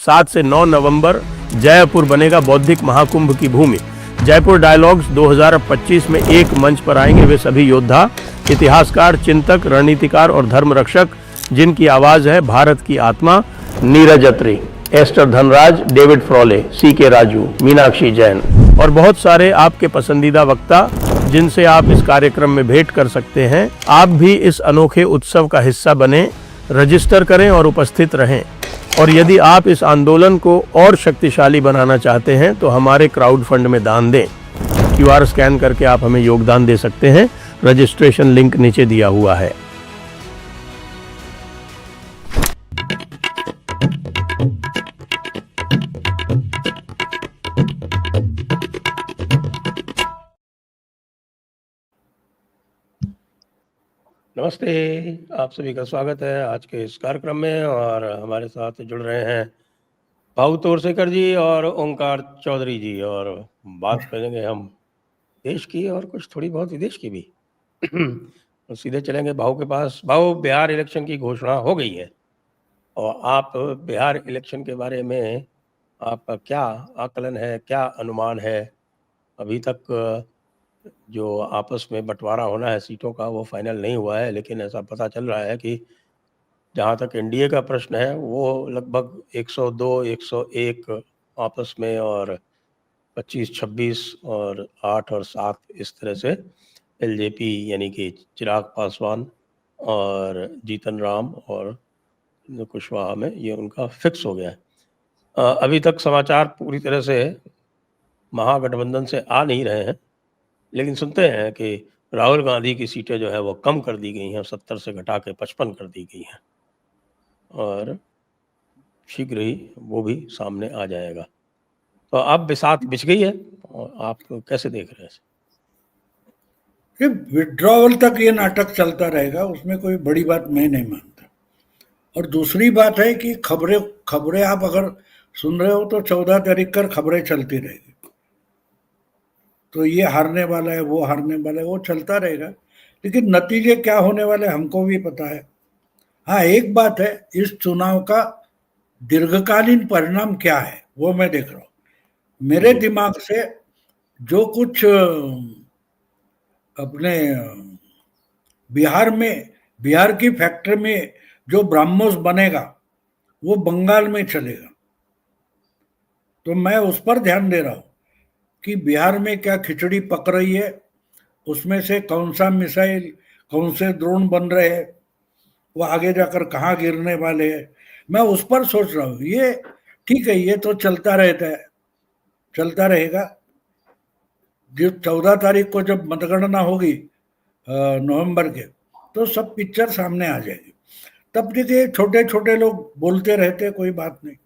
7 से 9 नवंबर जयपुर बनेगा बौद्धिक महाकुंभ की भूमि। जयपुर डायलॉग्स 2025 में एक मंच पर आएंगे वे सभी योद्धा, इतिहासकार, चिंतक, रणनीतिकार और धर्म रक्षक जिनकी आवाज है भारत की आत्मा। Neeraj Atri, Esther Dhanraj, David Frawley, CK Raju, Meenakshi Jain और बहुत सारे आपके पसंदीदा वक्ता जिनसे आप इस कार्यक्रम में भेंट कर सकते हैं। आप भी इस अनोखे उत्सव का हिस्सा बने, रजिस्टर करें और उपस्थित रहें। और यदि आप इस आंदोलन को और शक्तिशाली बनाना चाहते हैं तो हमारे क्राउड फंड में दान दें। QR स्कैन करके आप हमें योगदान दे सकते हैं। रजिस्ट्रेशन लिंक नीचे दिया हुआ है। नमस्ते, आप सभी का स्वागत है आज के इस कार्यक्रम में। और हमारे साथ जुड़ रहे हैं भाऊ तोरसेकर जी और ओंकार चौधरी जी, और बात करेंगे हम देश की और कुछ थोड़ी बहुत विदेश की भी। तो सीधे चलेंगे भाऊ के पास। भाऊ, बिहार इलेक्शन की घोषणा हो गई है और आप बिहार इलेक्शन के बारे में आपका क्या आकलन है, क्या अनुमान है? अभी तक जो आपस में बंटवारा होना है सीटों का वो फाइनल नहीं हुआ है, लेकिन ऐसा पता चल रहा है कि जहाँ तक NDA का प्रश्न है वो लगभग 102, 101 आपस में, और 25, 26 और 8 और 7 इस तरह से LJP यानी कि चिराग पासवान और जीतन राम और कुशवाहा में ये उनका फिक्स हो गया है। अभी तक समाचार पूरी तरह से महागठबंधन से आ नहीं रहे हैं, लेकिन सुनते हैं कि राहुल गांधी की सीटें जो है वो कम कर दी गई हैं, 70 से घटा के 55 कर दी गई हैं और शीघ्र ही वो भी सामने आ जाएगा। तो अब बिसात बिछ गई है और आप कैसे देख रहे हैं? ये विड्रॉवल तक ये नाटक चलता रहेगा, उसमें कोई बड़ी बात मैं नहीं मानता। और दूसरी बात है कि खबरें खबरें आप अगर सुन रहे हो तो 14 तारीख कर खबरें चलती रहेगी। तो ये हारने वाला है, वो हारने वाला है, वो चलता रहेगा। लेकिन नतीजे क्या होने वाले हमको भी पता है। हाँ, एक बात है, इस चुनाव का दीर्घकालीन परिणाम क्या है वो मैं देख रहा हूँ। मेरे दिमाग से जो कुछ अपने बिहार की फैक्ट्री में जो ब्रह्मोस बनेगा वो बंगाल में चलेगा। तो मैं उस पर ध्यान दे रहा हूँ कि बिहार में क्या खिचड़ी पक रही है, उसमें से कौन सा मिसाइल, कौन से ड्रोन बन रहे हैं, वो आगे जाकर कहाँ गिरने वाले हैं, मैं उस पर सोच रहा हूँ। ये ठीक है, ये तो चलता रहता है, चलता रहेगा। जो 14 तारीख को जब मतगणना होगी नवंबर के, तो सब पिक्चर सामने आ जाएगी। तब देखिए, छोटे छोटे लोग बोलते रहते, कोई बात नहीं,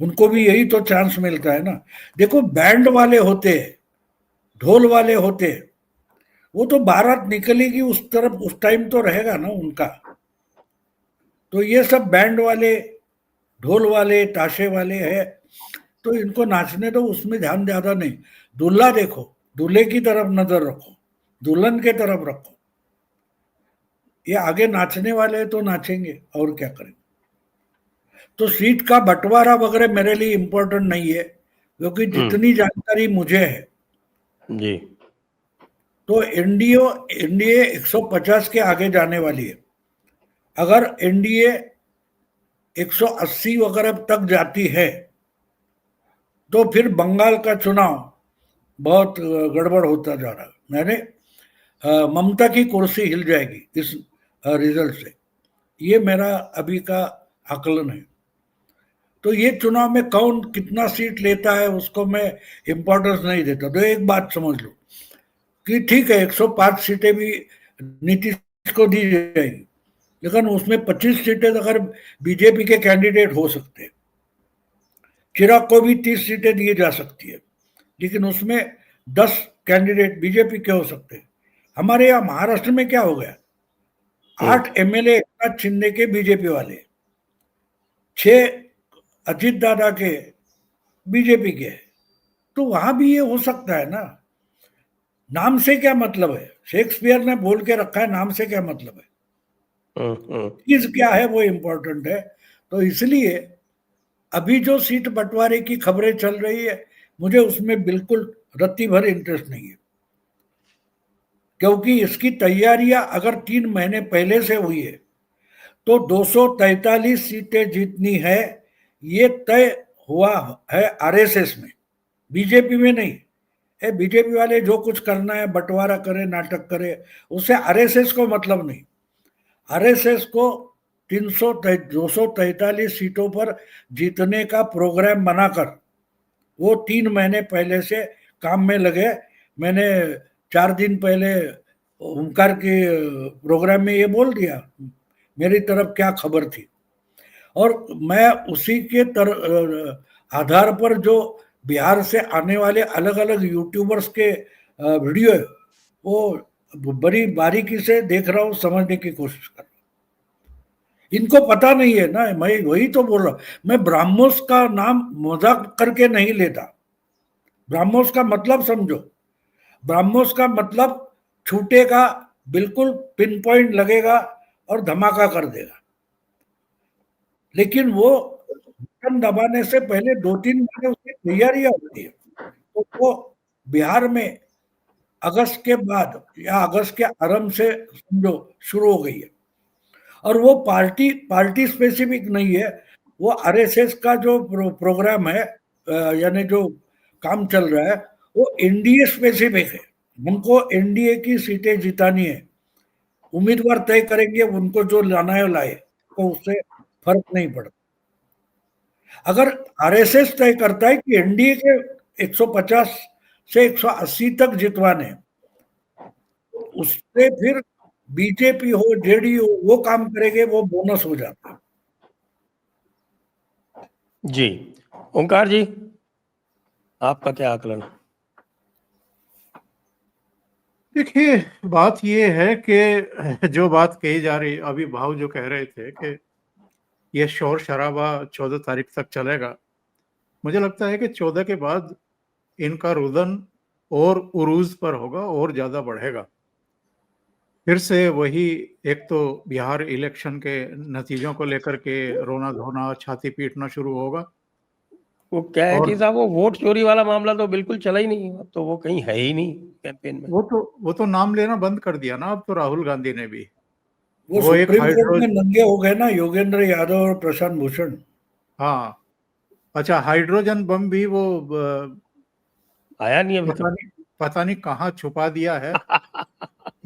उनको भी यही तो चांस मिलता है ना। देखो, बैंड वाले होते, ढोल वाले होते, वो तो बारात निकलेगी उस तरफ, उस टाइम तो रहेगा ना उनका। तो ये सब बैंड वाले, ढोल वाले, ताशे वाले है, तो इनको नाचने दो, उसमें ध्यान ज्यादा नहीं। दूल्हा देखो, दूल्हे की तरफ नजर रखो, दुल्हन के तरफ रखो। ये आगे नाचने वाले तो नाचेंगे और क्या करेंगे। तो सीट का बंटवारा वगैरह मेरे लिए इम्पोर्टेंट नहीं है, क्योंकि जितनी जानकारी मुझे है जी, तो एनडीए 150 के आगे जाने वाली है। अगर एनडीए 180 वगैरह तक जाती है तो फिर बंगाल का चुनाव बहुत गड़बड़ होता जा रहा है। मैंने ममता की कुर्सी हिल जाएगी इस रिजल्ट से, ये मेरा अभी का आकलन है। तो ये चुनाव में कौन कितना सीट लेता है उसको मैं इंपॉर्टेंस नहीं देता। तो एक बात समझ लो कि ठीक है, 105 सीटें भी नीतीश को दी जाएगी, लेकिन उसमें 25 सीटें अगर बीजेपी के कैंडिडेट हो सकते हैं। चिराग को भी 30 सीटें दी जा सकती है, लेकिन उसमें 10 कैंडिडेट बीजेपी के हो सकते हैं। हमारे यहाँ महाराष्ट्र में क्या हो गया, 8 MLA एकनाथ शिंदे के बीजेपी वाले, 6 अजीत दादा के बीजेपी के। तो वहां भी ये हो सकता है ना। नाम से क्या मतलब है, शेक्सपियर ने बोल के रखा है, नाम से क्या मतलब है, चीज क्या है वो इंपॉर्टेंट है। तो इसलिए अभी जो सीट बंटवारे की खबरें चल रही है, मुझे उसमें बिल्कुल रत्ती भर इंटरेस्ट नहीं है, क्योंकि इसकी तैयारियां अगर 3 महीने पहले से हुई है तो 243 सीटें जीतनी है, ये तय हुआ है आरएसएस में, बीजेपी में नहीं है। बीजेपी वाले जो कुछ करना है बंटवारा करे, नाटक करे, उससे आरएसएस को मतलब नहीं। आरएसएस को 243 सीटों पर जीतने का प्रोग्राम बनाकर वो 3 महीने पहले से काम में लगे। मैंने 4 दिन पहले ओमकार के प्रोग्राम में ये बोल दिया मेरी तरफ क्या खबर थी, और मैं उसी के आधार पर जो बिहार से आने वाले अलग अलग यूट्यूबर्स के वीडियो है वो बड़ी बारीकी से देख रहा हूँ, समझने की कोशिश कर रहा हूँ। इनको पता नहीं है ना, मैं वही तो बोल रहा हूँ, मैं ब्राह्मोस का नाम मजाक करके नहीं लेता। ब्राह्मोस का मतलब समझो, ब्राह्मोस का मतलब छूटेगा, बिल्कुल पिन पॉइंट लगेगा और धमाका कर देगा। लेकिन वो बटन दबाने से पहले 2-3 महीने उसकी तैयारियां होती है। तो वो बिहार में अगस्त के बाद या अगस्त के आरंभ से समझो शुरू हो गई है, और वो पार्टी पार्टी स्पेसिफिक नहीं है, वो आरएसएस का जो प्रोग्राम है, यानी जो काम चल रहा है, वो एनडीए स्पेसिफिक है। उनको एनडीए की सीटें जितानी है, उम्मीदवार तय करेंगे, उनको जो लाना है लाए, तो उससे फर्क नहीं पड़ता। अगर आरएसएस तय करता है कि एनडीए के 150 से 180 तक जितवाने, उससे फिर बीजेपी हो, जेडीयू हो, वो काम करेंगे, वो बोनस हो जाता है। जी, ओंकार जी, आपका क्या आकलन? देखिए, बात ये है कि जो बात कही जा रही, अभी भाव जो कह रहे थे कि ये शोर शराबा 14 तारीख तक चलेगा, मुझे लगता है कि 14 के बाद इनका रुदन और उरूज पर होगा और ज्यादा बढ़ेगा। फिर से वही, एक तो बिहार इलेक्शन के नतीजों को लेकर के रोना धोना, छाती पीटना शुरू होगा। वो क्या है और कि साहब वो वोट चोरी वाला मामला तो बिल्कुल चला ही नहीं, अब तो वो कहीं है ही नहीं कैंपेन में। वो तो नाम लेना बंद कर दिया ना अब तो राहुल गांधी ने भी। वो वो एक सुप्रीम कोर्ट हाइड्रो में नंगे हो गए ना, योगेंद्र यादव और प्रशांत भूषण। हाँ, अच्छा, हाइड्रोजन बम भी वो आया नहीं अभी पता नहीं कहाँ छुपा दिया है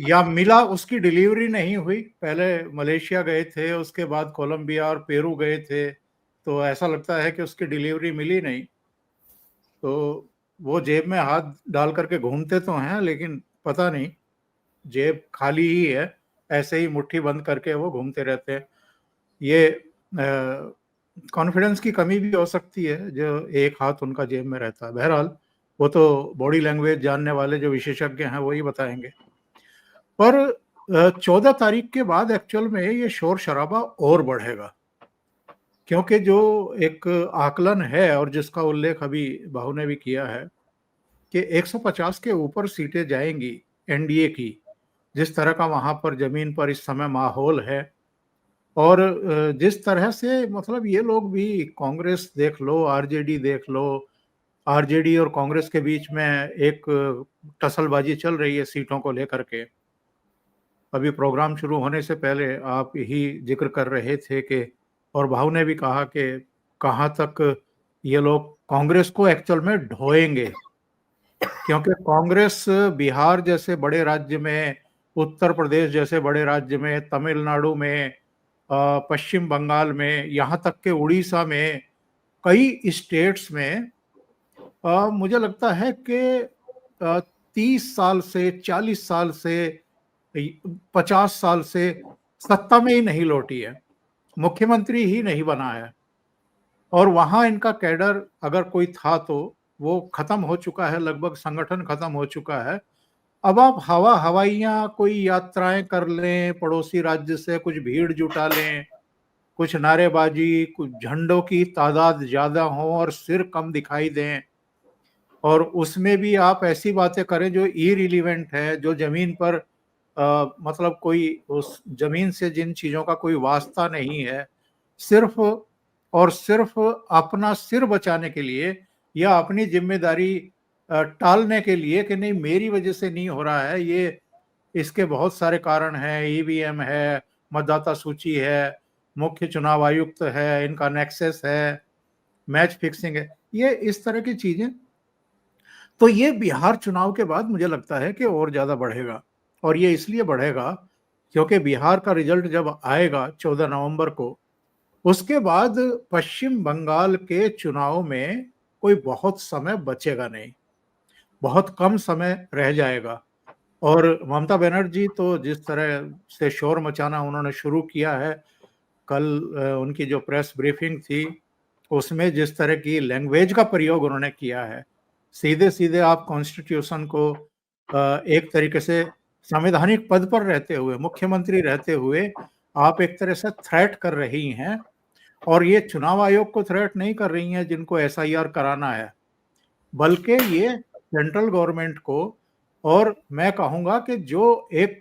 या मिला, उसकी डिलीवरी नहीं हुई। पहले मलेशिया गए थे, उसके बाद कोलंबिया और पेरू गए थे, तो ऐसा लगता है कि उसकी डिलीवरी मिली नहीं। तो वो जेब में हाथ डाल करके घूमते तो हैं, लेकिन पता नहीं, जेब खाली ही है, ऐसे ही मुट्ठी बंद करके वो घूमते रहते हैं। ये कॉन्फिडेंस की कमी भी हो सकती है, जो एक हाथ उनका जेब में रहता है। बहरहाल वो तो बॉडी लैंग्वेज जानने वाले जो विशेषज्ञ हैं वही बताएंगे। पर 14 तारीख के बाद एक्चुअल में ये शोर शराबा और बढ़ेगा, क्योंकि जो एक आकलन है और जिसका उल्लेख अभी बाहू ने भी किया है कि 150 के ऊपर सीटें जाएंगी एनडीए की, जिस तरह का वहां पर जमीन पर इस समय माहौल है, और जिस तरह से मतलब ये लोग भी, कांग्रेस देख लो, आरजेडी देख लो, आरजेडी और कांग्रेस के बीच में एक टसलबाजी चल रही है सीटों को लेकर के। अभी प्रोग्राम शुरू होने से पहले आप ही जिक्र कर रहे थे कि, और भाव ने भी कहा कि कहाँ तक ये लोग कांग्रेस को एक्चुअल में ढोएंगे, क्योंकि कांग्रेस बिहार जैसे बड़े राज्य में, उत्तर प्रदेश जैसे बड़े राज्य में, तमिलनाडु में, पश्चिम बंगाल में, यहाँ तक के उड़ीसा में, कई स्टेट्स में मुझे लगता है कि 30 साल से, 40 साल से, 50 साल से सत्ता में ही नहीं लौटी है, मुख्यमंत्री ही नहीं बना है, और वहां इनका कैडर अगर कोई था तो वो खत्म हो चुका है, लगभग संगठन खत्म हो चुका है। अब आप हवाइयां कोई यात्राएं कर लें, पड़ोसी राज्य से कुछ भीड़ जुटा लें, कुछ नारेबाजी, कुछ झंडों की तादाद ज्यादा हो और सिर कम दिखाई दें, और उसमें भी आप ऐसी बातें करें जो इरिलीवेंट है, जो जमीन पर मतलब कोई उस जमीन से जिन चीजों का कोई वास्ता नहीं है, सिर्फ और सिर्फ अपना सिर बचाने के लिए या अपनी जिम्मेदारी टालने के लिए कि नहीं मेरी वजह से नहीं हो रहा है, ये इसके बहुत सारे कारण हैं, ईवीएम है, मतदाता सूची है, मुख्य चुनाव आयुक्त है, इनका नेक्सस है, मैच फिक्सिंग है, ये इस तरह की चीजें। तो ये बिहार चुनाव के बाद मुझे लगता है कि और ज्यादा बढ़ेगा, और ये इसलिए बढ़ेगा क्योंकि बिहार का रिजल्ट जब आएगा 14 नवंबर को, उसके बाद पश्चिम बंगाल के चुनाव में कोई बहुत समय बचेगा नहीं, बहुत कम समय रह जाएगा। और ममता बनर्जी तो जिस तरह से शोर मचाना उन्होंने शुरू किया है, कल उनकी जो प्रेस ब्रीफिंग थी उसमें जिस तरह की लैंग्वेज का प्रयोग उन्होंने किया है, सीधे सीधे आप कॉन्स्टिट्यूशन को एक तरीके से संवैधानिक पद पर रहते हुए, मुख्यमंत्री रहते हुए आप एक तरह से थ्रेट कर रही हैं, और ये चुनाव आयोग को थ्रेट नहीं कर रही हैं जिनको एसआईआर कराना है, बल्कि ये सेंट्रल गवर्नमेंट को, और मैं कहूँगा कि जो एक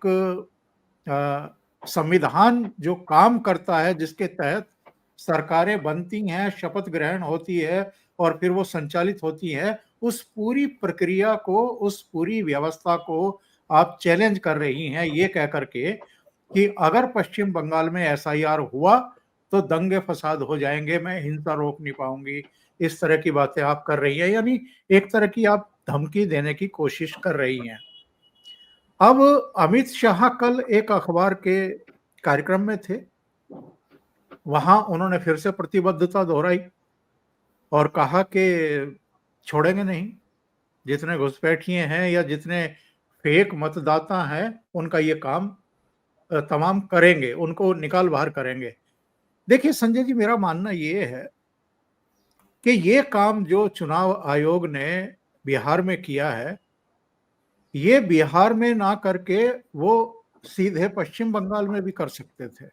संविधान जो काम करता है, जिसके तहत सरकारें बनती हैं, शपथ ग्रहण होती है और फिर वो संचालित होती है, उस पूरी प्रक्रिया को, उस पूरी व्यवस्था को आप चैलेंज कर रही हैं ये कह करके कि अगर पश्चिम बंगाल में एसआईआर हुआ तो दंगे फसाद हो जाएंगे, मैं हिंसा रोक नहीं पाऊंगी, इस तरह की बातें आप कर रही हैं, यानी एक तरह की आप धमकी देने की कोशिश कर रही हैं। अब अमित शाह कल एक अखबार के कार्यक्रम में थे, वहां उन्होंने फिर से प्रतिबद्धता दोहराई और कहा कि छोड़ेंगे नहीं, जितने घुसपैठिए हैं या जितने फेक मतदाता हैं उनका ये काम तमाम करेंगे, उनको निकाल बाहर करेंगे। देखिए संजय जी, मेरा मानना ये है कि ये काम जो चुनाव आयोग ने बिहार में किया है, ये बिहार में ना करके वो सीधे पश्चिम बंगाल में भी कर सकते थे,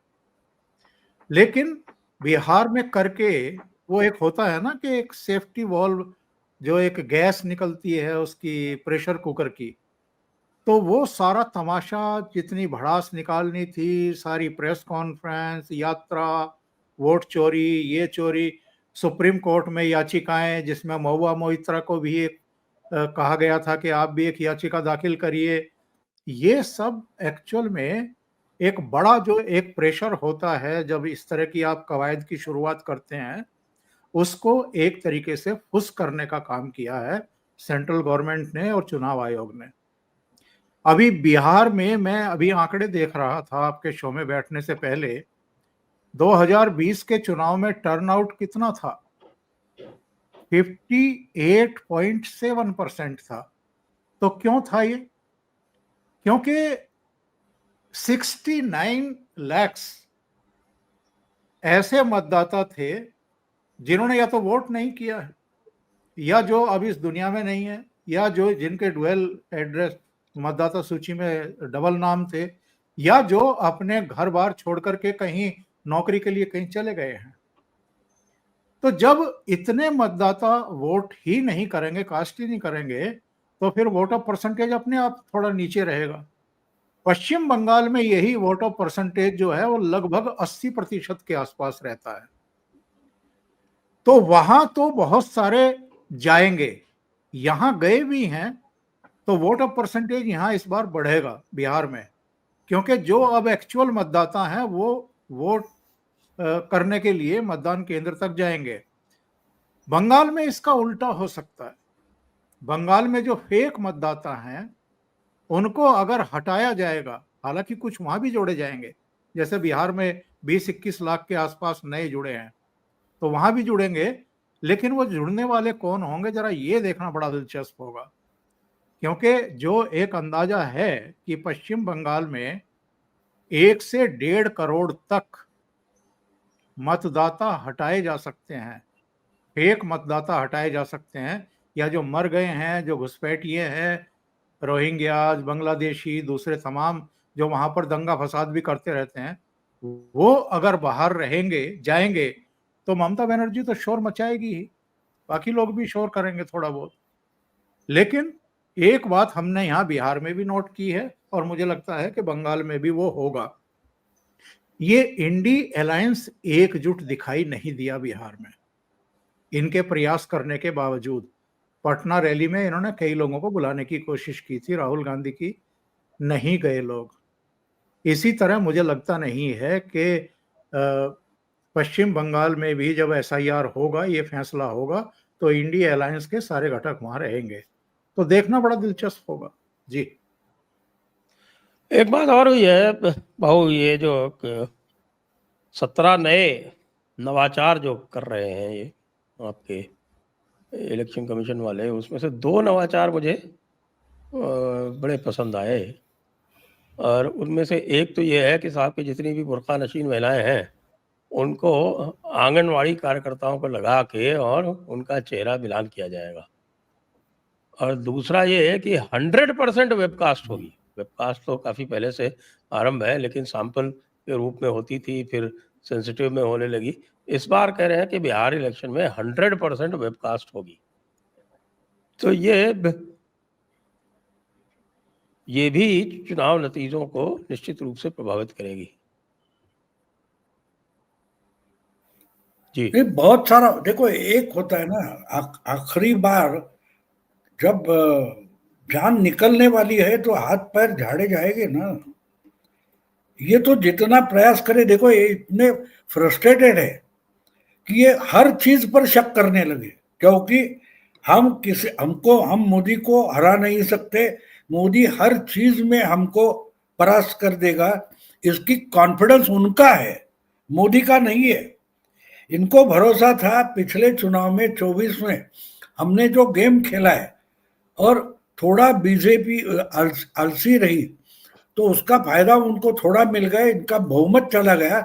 लेकिन बिहार में करके वो एक होता है ना कि एक सेफ्टी वॉल्व, जो एक गैस निकलती है उसकी प्रेशर कुकर की, तो वो सारा तमाशा, जितनी भड़ास निकालनी थी, सारी प्रेस कॉन्फ्रेंस, यात्रा, वोट चोरी, ये चोरी, सुप्रीम कोर्ट में याचिकाएं जिसमें महुआ मोइत्रा को भी एक कहा गया था कि आप भी एक याचिका दाखिल करिए, ये सब एक्चुअल में एक बड़ा जो एक प्रेशर होता है जब इस तरह की आप कवायद की शुरुआत करते हैं, उसको एक तरीके से फुस करने का काम किया है सेंट्रल गवर्नमेंट ने और चुनाव आयोग ने। अभी बिहार में मैं अभी आंकड़े देख रहा था आपके शो में बैठने से पहले, 2020 के चुनाव में टर्नआउट कितना था? 58.7% था। तो क्यों था ये? क्योंकि 69 लाख ऐसे मतदाता थे जिन्होंने या तो वोट नहीं किया है, या जो अब इस दुनिया में नहीं है, या जो जिनके डुअल एड्रेस मतदाता सूची में डबल नाम थे, या जो अपने घर बार छोड़ करके कहीं नौकरी के लिए कहीं चले गए हैं। तो जब इतने मतदाता वोट ही नहीं करेंगे, कास्ट ही नहीं करेंगे, तो फिर वोट ऑफ परसेंटेज अपने आप थोड़ा नीचे रहेगा। पश्चिम बंगाल में यही वोट ऑफ परसेंटेज जो है वो लगभग 80% के आसपास रहता है। तो वहां तो बहुत सारे जाएंगे, यहां गए भी हैं, तो वोट ऑफ परसेंटेज यहां इस बार बढ़ेगा बिहार में, क्योंकि जो अब एक्चुअल मतदाता हैं वो वोट करने के लिए मतदान केंद्र तक जाएंगे। बंगाल में इसका उल्टा हो सकता है। बंगाल में जो फेक मतदाता हैं उनको अगर हटाया जाएगा, हालांकि कुछ वहां भी जोड़े जाएंगे, जैसे बिहार में 20-21 लाख के आसपास नए जुड़े हैं, तो वहां भी जुड़ेंगे, लेकिन वो जुड़ने वाले कौन होंगे जरा ये देखना बड़ा दिलचस्प होगा। क्योंकि जो एक अंदाजा है कि पश्चिम बंगाल में 1 से 1.5 करोड़ तक मतदाता हटाए जा सकते हैं, फेक मतदाता हटाए जा सकते हैं, या जो मर गए हैं, जो घुसपैठिए हैं, रोहिंग्याज, बांग्लादेशी, दूसरे तमाम जो वहां पर दंगा फसाद भी करते रहते हैं, वो अगर बाहर रहेंगे, जाएंगे, तो ममता बनर्जी तो शोर मचाएगी ही, बाकी लोग भी शोर करेंगे थोड़ा बहुत। लेकिन एक बात हमने यहाँ बिहार में भी नोट की है और मुझे लगता है कि बंगाल में भी वो होगा ये इंडी अलायंस एकजुट दिखाई नहीं दिया बिहार में। इनके प्रयास करने के बावजूद पटना रैली में इन्होंने कई लोगों को बुलाने की कोशिश की थी, राहुल गांधी की, नहीं गए लोग। इसी तरह मुझे लगता नहीं है कि पश्चिम बंगाल में भी जब एसआईआर होगा, ये फैसला होगा, तो इंडिया अलायंस के सारे घटक वहां रहेंगे। तो देखना बड़ा दिलचस्प होगा। जी, एक बात और हुई है भाऊ, ये जो 17 नए नवाचार जो कर रहे हैं ये आपके इलेक्शन कमीशन वाले, उसमें से 2 नवाचार मुझे बड़े पसंद आए। और उनमें से एक तो ये है कि साहब की जितनी भी बुर्का नशीन महिलाएं हैं उनको आंगनवाड़ी कार्यकर्ताओं को लगा के और उनका चेहरा मिलान किया जाएगा। और दूसरा ये है कि 100% वेबकास्ट होगी। वेबकास्ट तो काफ़ी पहले से आरंभ है, लेकिन सैंपल के रूप में होती थी, फिर सेंसिटिव में होने लगी। इस बार कह रहे हैं कि बिहार इलेक्शन में 100% वेबकास्ट होगी। तो ये भी चुनाव नतीजों को निश्चित रूप से प्रभावित करेगी। जी, ये बहुत सारा देखो, एक होता है ना, आखिरी बार जब जान निकलने वाली है तो हाथ पैर झाड़े जाएंगे ना। ये तो जितना प्रयास करे, देखो ये इतने फ्रस्ट्रेटेड है कि ये हर चीज पर शक करने लगे, क्योंकि हम मोदी को हरा नहीं सकते, मोदी हर चीज में हमको परास्त कर देगा, इसकी कॉन्फिडेंस उनका है, मोदी का नहीं है। इनको भरोसा था पिछले चुनाव में 24 में हमने जो गेम खेला है, और थोड़ा बीजेपी आलसी रही तो उसका फायदा उनको थोड़ा मिल गया, इनका बहुमत चला गया,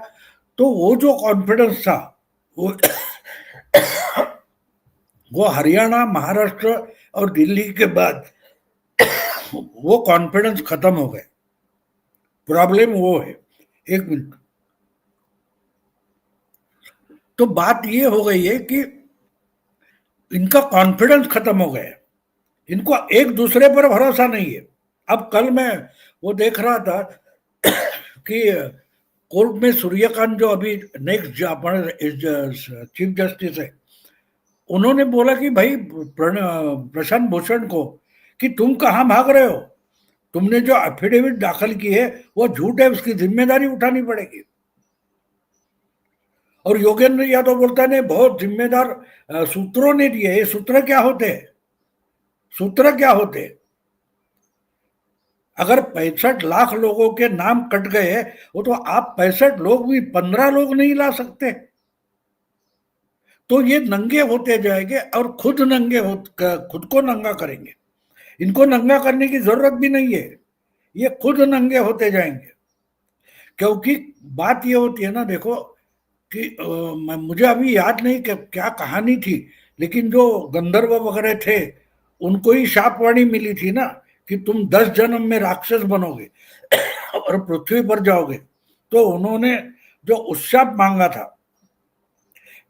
तो वो जो कॉन्फिडेंस था वो वो हरियाणा, महाराष्ट्र और दिल्ली के बाद वो कॉन्फिडेंस खत्म हो गए। प्रॉब्लम वो है। एक मिनट। तो बात ये हो गई है कि इनका कॉन्फिडेंस खत्म हो गया, इनको एक दूसरे पर भरोसा नहीं है। अब कल मैं वो देख रहा था कि कोर्ट में सूर्यकांत जो अभी नेक्स्ट चीफ जस्टिस है, उन्होंने बोला कि भाई प्रशांत भूषण को कि तुम कहां भाग रहे हो, तुमने जो एफिडेविट दाखिल की है वो झूठ है, उसकी जिम्मेदारी उठानी पड़ेगी। और योगेंद्र यादव बोलता है बहुत जिम्मेदार सूत्रों ने दिए। ये सूत्र क्या होते हैं? सूत्र क्या होते हैं? अगर 65 लाख लोगों के नाम कट गए वो तो आप 65 लोग भी 15 लोग नहीं ला सकते। तो ये नंगे होते जाएंगे और खुद को नंगा करेंगे। इनको नंगा करने की जरूरत भी नहीं है, ये खुद नंगे होते जाएंगे। क्योंकि बात ये होती है ना, देखो कि मुझे अभी याद नहीं कि क्या कहानी थी, लेकिन जो गंधर्व वगैरह थे उनको ही शापवाणी मिली थी ना कि तुम 10 जन्म में राक्षस बनोगे और पृथ्वी पर जाओगे। तो उन्होंने जो उशाप मांगा था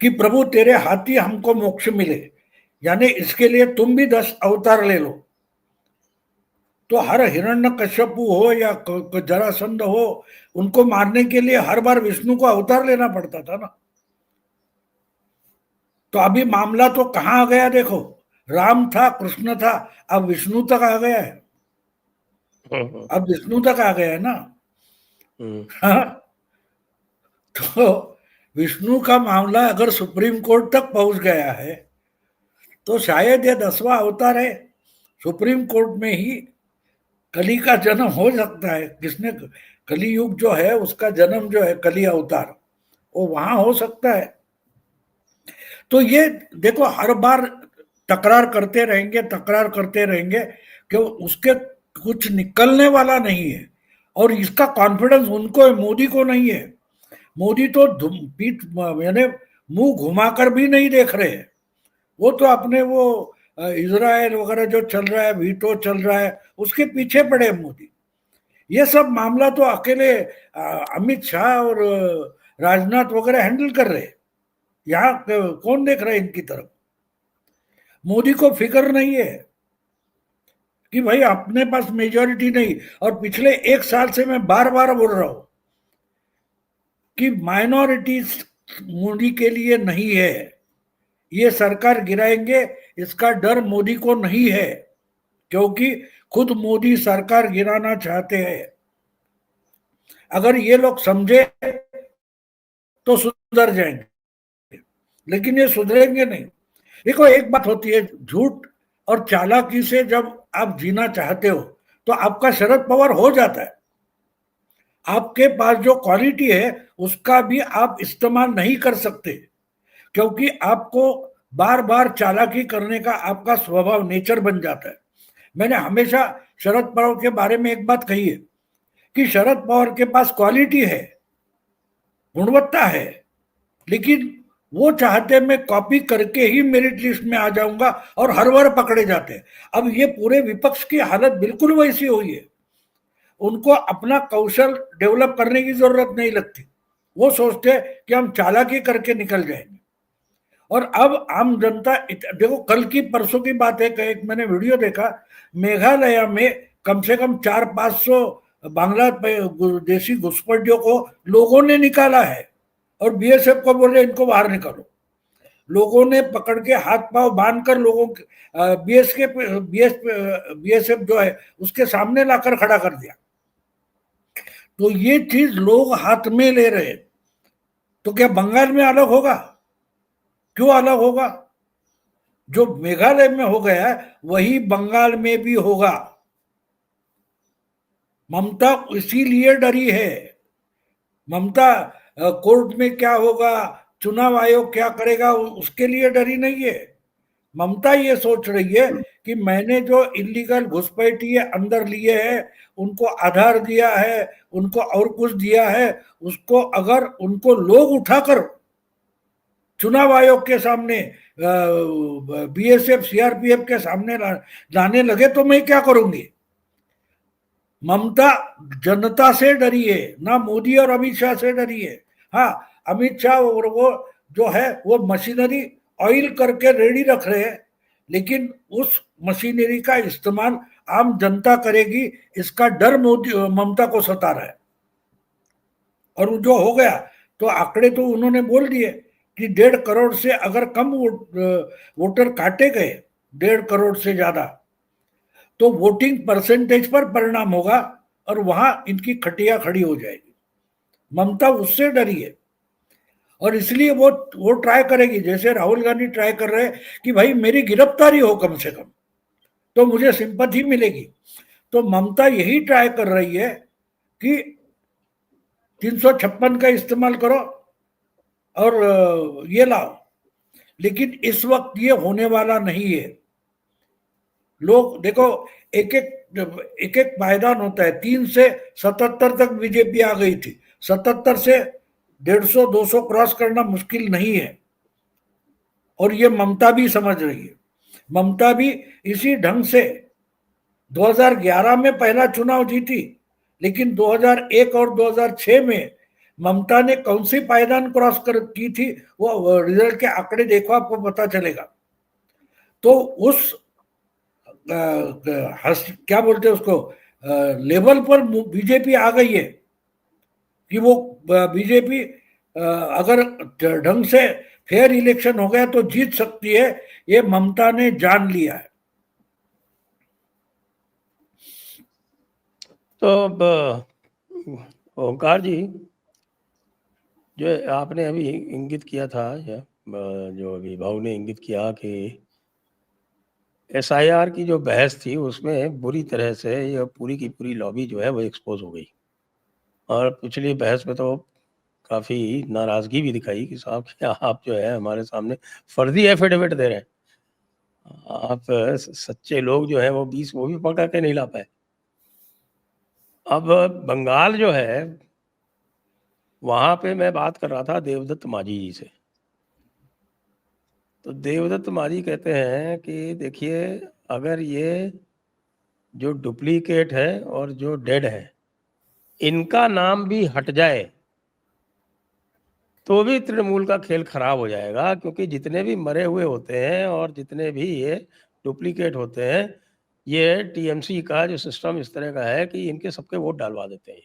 कि प्रभु तेरे हाथी हमको मोक्ष मिले, यानी इसके लिए तुम भी 10 अवतार ले लो। तो हर हिरण्यकश्यपु हो या जरासंध हो, उनको मारने के लिए हर बार विष्णु को अवतार लेना पड़ता था ना। तो अभी मामला तो कहां आ गया देखो, राम था, कृष्ण था, अब विष्णु तक आ गया है। अब विष्णु तक आ गया है ना। हाँ? तो विष्णु का मामला अगर सुप्रीम कोर्ट तक पहुंच गया है तो शायद ये 10वां अवतार है, सुप्रीम कोर्ट में ही कली का जन्म हो सकता है। किसने कली युग जो है उसका जन्म जो है कली अवतार, वो वहां हो सकता है। तो ये देखो हर बार तकरार करते रहेंगे कि उसके कुछ निकलने वाला नहीं है। और इसका कॉन्फिडेंस उनको है, मोदी को नहीं है। मोदी तो पीठ यानी मुंह घुमाकर भी नहीं देख रहे हैं। वो तो अपने वो इजराइल वगैरह जो चल रहा है, वीटो चल रहा है, उसके पीछे पड़े मोदी। ये सब मामला तो अकेले अमित शाह और राजनाथ वगैरह हैंडल कर रहे हैं। यहाँ कौन देख रहा है इनकी तरफ? मोदी को फिक्र नहीं है कि भाई अपने पास मेजॉरिटी नहीं। और पिछले 1 साल से मैं बार बार बोल रहा हूं कि माइनॉरिटीज मोदी के लिए नहीं है, ये सरकार गिराएंगे इसका डर मोदी को नहीं है, क्योंकि खुद मोदी सरकार गिराना चाहते हैं। अगर ये लोग समझे तो सुधर जाएंगे, लेकिन ये सुधरेंगे नहीं। देखो, एक बात होती है, झूठ और चालाकी से जब आप जीना चाहते हो तो आपका शरद पवार हो जाता है। आपके पास जो क्वालिटी है उसका भी आप इस्तेमाल नहीं कर सकते, क्योंकि आपको बार बार चालाकी करने का आपका स्वभाव, नेचर बन जाता है। मैंने हमेशा शरद पवार के बारे में एक बात कही है कि शरद पवार के पास क्वालिटी है, गुणवत्ता है, लेकिन वो चाहते मैं कॉपी करके ही मेरिट लिस्ट में आ जाऊंगा और हर बार पकड़े जाते हैं। अब ये पूरे विपक्ष की हालत बिल्कुल वैसी हुई है। उनको अपना कौशल डेवलप करने की जरूरत नहीं लगती, वो सोचते हैं कि हम चालाकी करके निकल जाएंगे। और अब आम जनता, देखो कल की परसों की बात है, एक मैंने वीडियो देखा, मेघालय में कम से कम 400-500 बांग्लादेशी घुसपैठियों को लोगों ने निकाला है और बीएसएफ को बोले इनको बाहर निकालो। लोगों ने पकड़ के हाथ पांव बांध कर लोगों बीएसएफ जो है उसके सामने लाकर खड़ा कर दिया। तो ये चीज लोग हाथ में ले रहे, तो क्या बंगाल में अलग होगा? क्यों अलग होगा? जो मेघालय में हो गया है वही बंगाल में भी होगा। ममता इसीलिए डरी है। ममता कोर्ट में क्या होगा, चुनाव आयोग क्या करेगा, उसके लिए डरी नहीं है। ममता ये सोच रही है कि मैंने जो इलीगल घुसपैठिए अंदर लिए हैं, उनको आधार दिया है, उनको और कुछ दिया है, उसको अगर उनको लोग उठाकर चुनाव आयोग के सामने, बीएसएफ सीआरपीएफ के सामने लाने लगे तो मैं क्या करूंगी? ममता जनता से डरी है, ना मोदी और अमित शाह से डरी है। हाँ, अमित शाह और वो जो है वो मशीनरी ऑयल करके रेडी रख रहे हैं, लेकिन उस मशीनरी का इस्तेमाल आम जनता करेगी, इसका डर मोदी ममता को सता रहा है। और जो हो गया तो आंकड़े तो उन्होंने बोल दिए कि 1.5 करोड़ से अगर कम वोटर काटे गए, 1.5 करोड़ से ज्यादा, तो वोटिंग परसेंटेज पर परिणाम होगा और वहां इनकी खटिया खड़ी हो जाएगी। ममता उससे डरी है और इसलिए वो ट्राई करेगी, जैसे राहुल गांधी ट्राई कर रहे हैं कि भाई मेरी गिरफ्तारी हो कम से कम तो मुझे सिंपैथी मिलेगी। तो ममता यही ट्राई कर रही है कि 356 का इस्तेमाल करो और ये लाओ, लेकिन इस वक्त ये होने वाला नहीं है। लोग देखो, एक एक पायदान होता है, 3 से 77 तक बीजेपी आ गई थी, 77 से 150-200 क्रॉस करना मुश्किल नहीं है, और ये ममता भी समझ रही है। ममता भी इसी ढंग से 2011 में पहला चुनाव जीती, लेकिन 2001 और 2006 में ममता ने कौन सी पायदान क्रॉस की थी, वो रिजल्ट के आंकड़े देखो, आपको पता चलेगा। तो उस क्या बोलते हैं उसको, लेवल पर बीजेपी आ गई है कि वो बीजेपी अगर ढंग से फेयर इलेक्शन हो गया तो जीत सकती है, ये ममता ने जान लिया है। तो ओंकार जी, जो आपने अभी इंगित किया था, या जो अभी भाऊ ने इंगित किया कि एसआईआर की जो बहस थी उसमें बुरी तरह से ये पूरी की पूरी लॉबी जो है वो एक्सपोज हो गई, और पिछली बहस में तो काफ़ी नाराज़गी भी दिखाई कि साहब क्या आप जो है हमारे सामने फर्जी एफिडेविट दे रहे हैं, आप सच्चे लोग जो हैं वो 20 वो भी पकड़ के नहीं ला पाए। अब बंगाल जो है वहाँ पे मैं बात कर रहा था देवदत्त माझी जी से, तो देवदत्त माझी कहते हैं कि देखिए, अगर ये जो डुप्लीकेट है और जो डेड है इनका नाम भी हट जाए तो भी तृणमूल का खेल खराब हो जाएगा, क्योंकि जितने भी मरे हुए होते हैं और जितने भी ये डुप्लीकेट होते हैं, ये टीएमसी का जो सिस्टम इस तरह का है कि इनके सबके वोट डालवा देते हैं।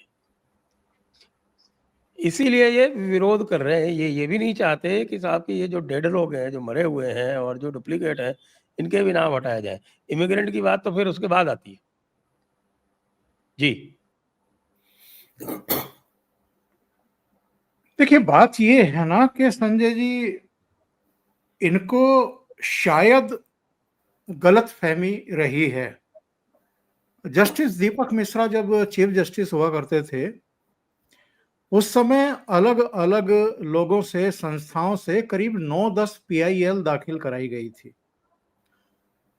इसीलिए ये विरोध कर रहे हैं, ये भी नहीं चाहते कि साहब कि ये जो डेड लोग हैं, जो मरे हुए हैं और जो डुप्लीकेट हैं, इनके भी नाम हटाए जाएँ। इमिग्रेंट की बात तो फिर उसके बाद आती है। जी। देखिए, बात ये है ना कि संजय जी, इनको शायद गलतफहमी रही है। जस्टिस दीपक मिश्रा जब चीफ जस्टिस हुआ करते थे, उस समय अलग-अलग लोगों से, संस्थाओं से करीब 9-10 पीआईएल दाखिल कराई गई थी।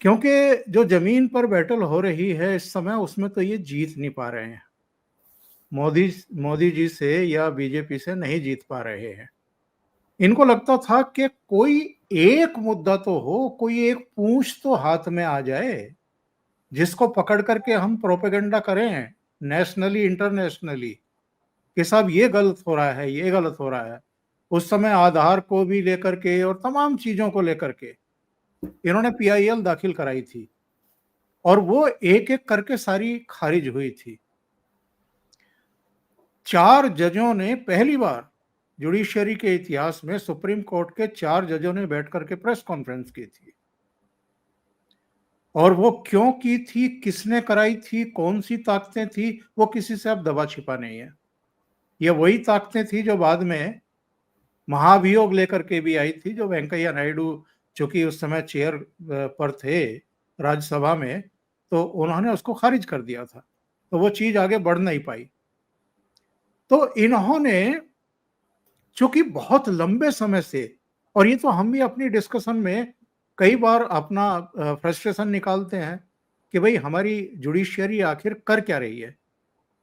क्योंकि जो जमीन पर बैटल हो रही है इस समय, उसमें तो ये जीत नहीं पा रहे हैं। मोदी जी से या बीजेपी से नहीं जीत पा रहे हैं। इनको लगता था कि कोई एक मुद्दा तो हो, कोई एक पूंछ तो हाथ में आ जाए, जिसको पकड़ करके हम प्रोपेगेंडा करें नेशनली, इंटरनेशनली, कि साहब ये गलत हो रहा है, ये गलत हो रहा है। उस समय आधार को भी लेकर के और तमाम चीजों को लेकर के इन्होंने पीआईएल दाखिल कराई थी, और वो एक-एक करके सारी खारिज हुई थी। 4 जजों ने पहली बार जुडिशरी के इतिहास में, सुप्रीम कोर्ट के 4 जजों ने बैठ करके प्रेस कॉन्फ्रेंस की थी। और वो क्यों की थी, किसने कराई थी, कौन सी ताकतें थी, वो किसी से अब दबा छिपा नहीं है। ये वही ताकतें थी जो बाद में महाभियोग लेकर के भी आई थी, जो वेंकैया नायडू, चूंकि उस समय चेयर पर थे राज्यसभा में, तो उन्होंने उसको खारिज कर दिया था, तो वो चीज आगे बढ़ नहीं पाई। तो इन्होंने, चूंकि बहुत लंबे समय से, और ये तो हम भी अपनी डिस्कशन में कई बार अपना फ्रस्ट्रेशन निकालते हैं कि भाई हमारी जुडिशियरी आखिर कर क्या रही है,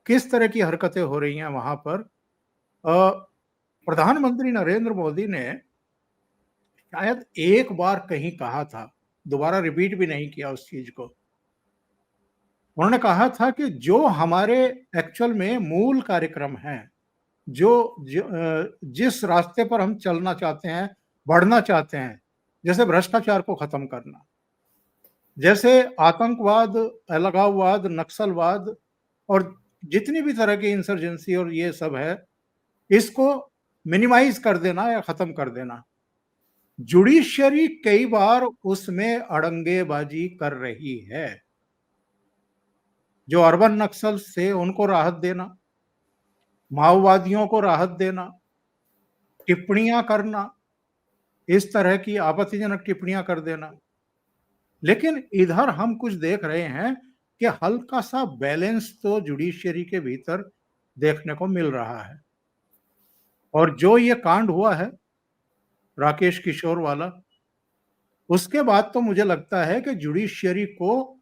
किस तरह की हरकतें हो रही हैं वहां पर। प्रधानमंत्री नरेंद्र मोदी ने शायद एक बार कहीं कहा था, दोबारा रिपीट भी नहीं किया उस चीज को। उन्होंने कहा था कि जो हमारे एक्चुअल में मूल कार्यक्रम हैं, जिस रास्ते पर हम चलना चाहते हैं, बढ़ना चाहते हैं, जैसे भ्रष्टाचार को खत्म करना, जैसे आतंकवाद, अलगाववाद, नक्सलवाद, और जितनी भी तरह की इंसर्जेंसी और ये सब है, इसको मिनिमाइज कर देना या खत्म कर देना। जुडिशरी कई बार उसमें अड़ंगेबाजी कर रही है। जो अर्बन नक्सल से उनको राहत देना, माओवादियों को राहत देना, टिप्पणियां करना, इस तरह की आपत्तिजनक टिप्पणियां कर देना। लेकिन इधर हम कुछ देख रहे हैं कि हल्का सा बैलेंस तो जुडिशरी के भीतर देखने को मिल रहा है। और जो ये कांड हुआ है राकेश किशोर वाला, उसके बाद तो मुझे लगता है कि जुडिशरी को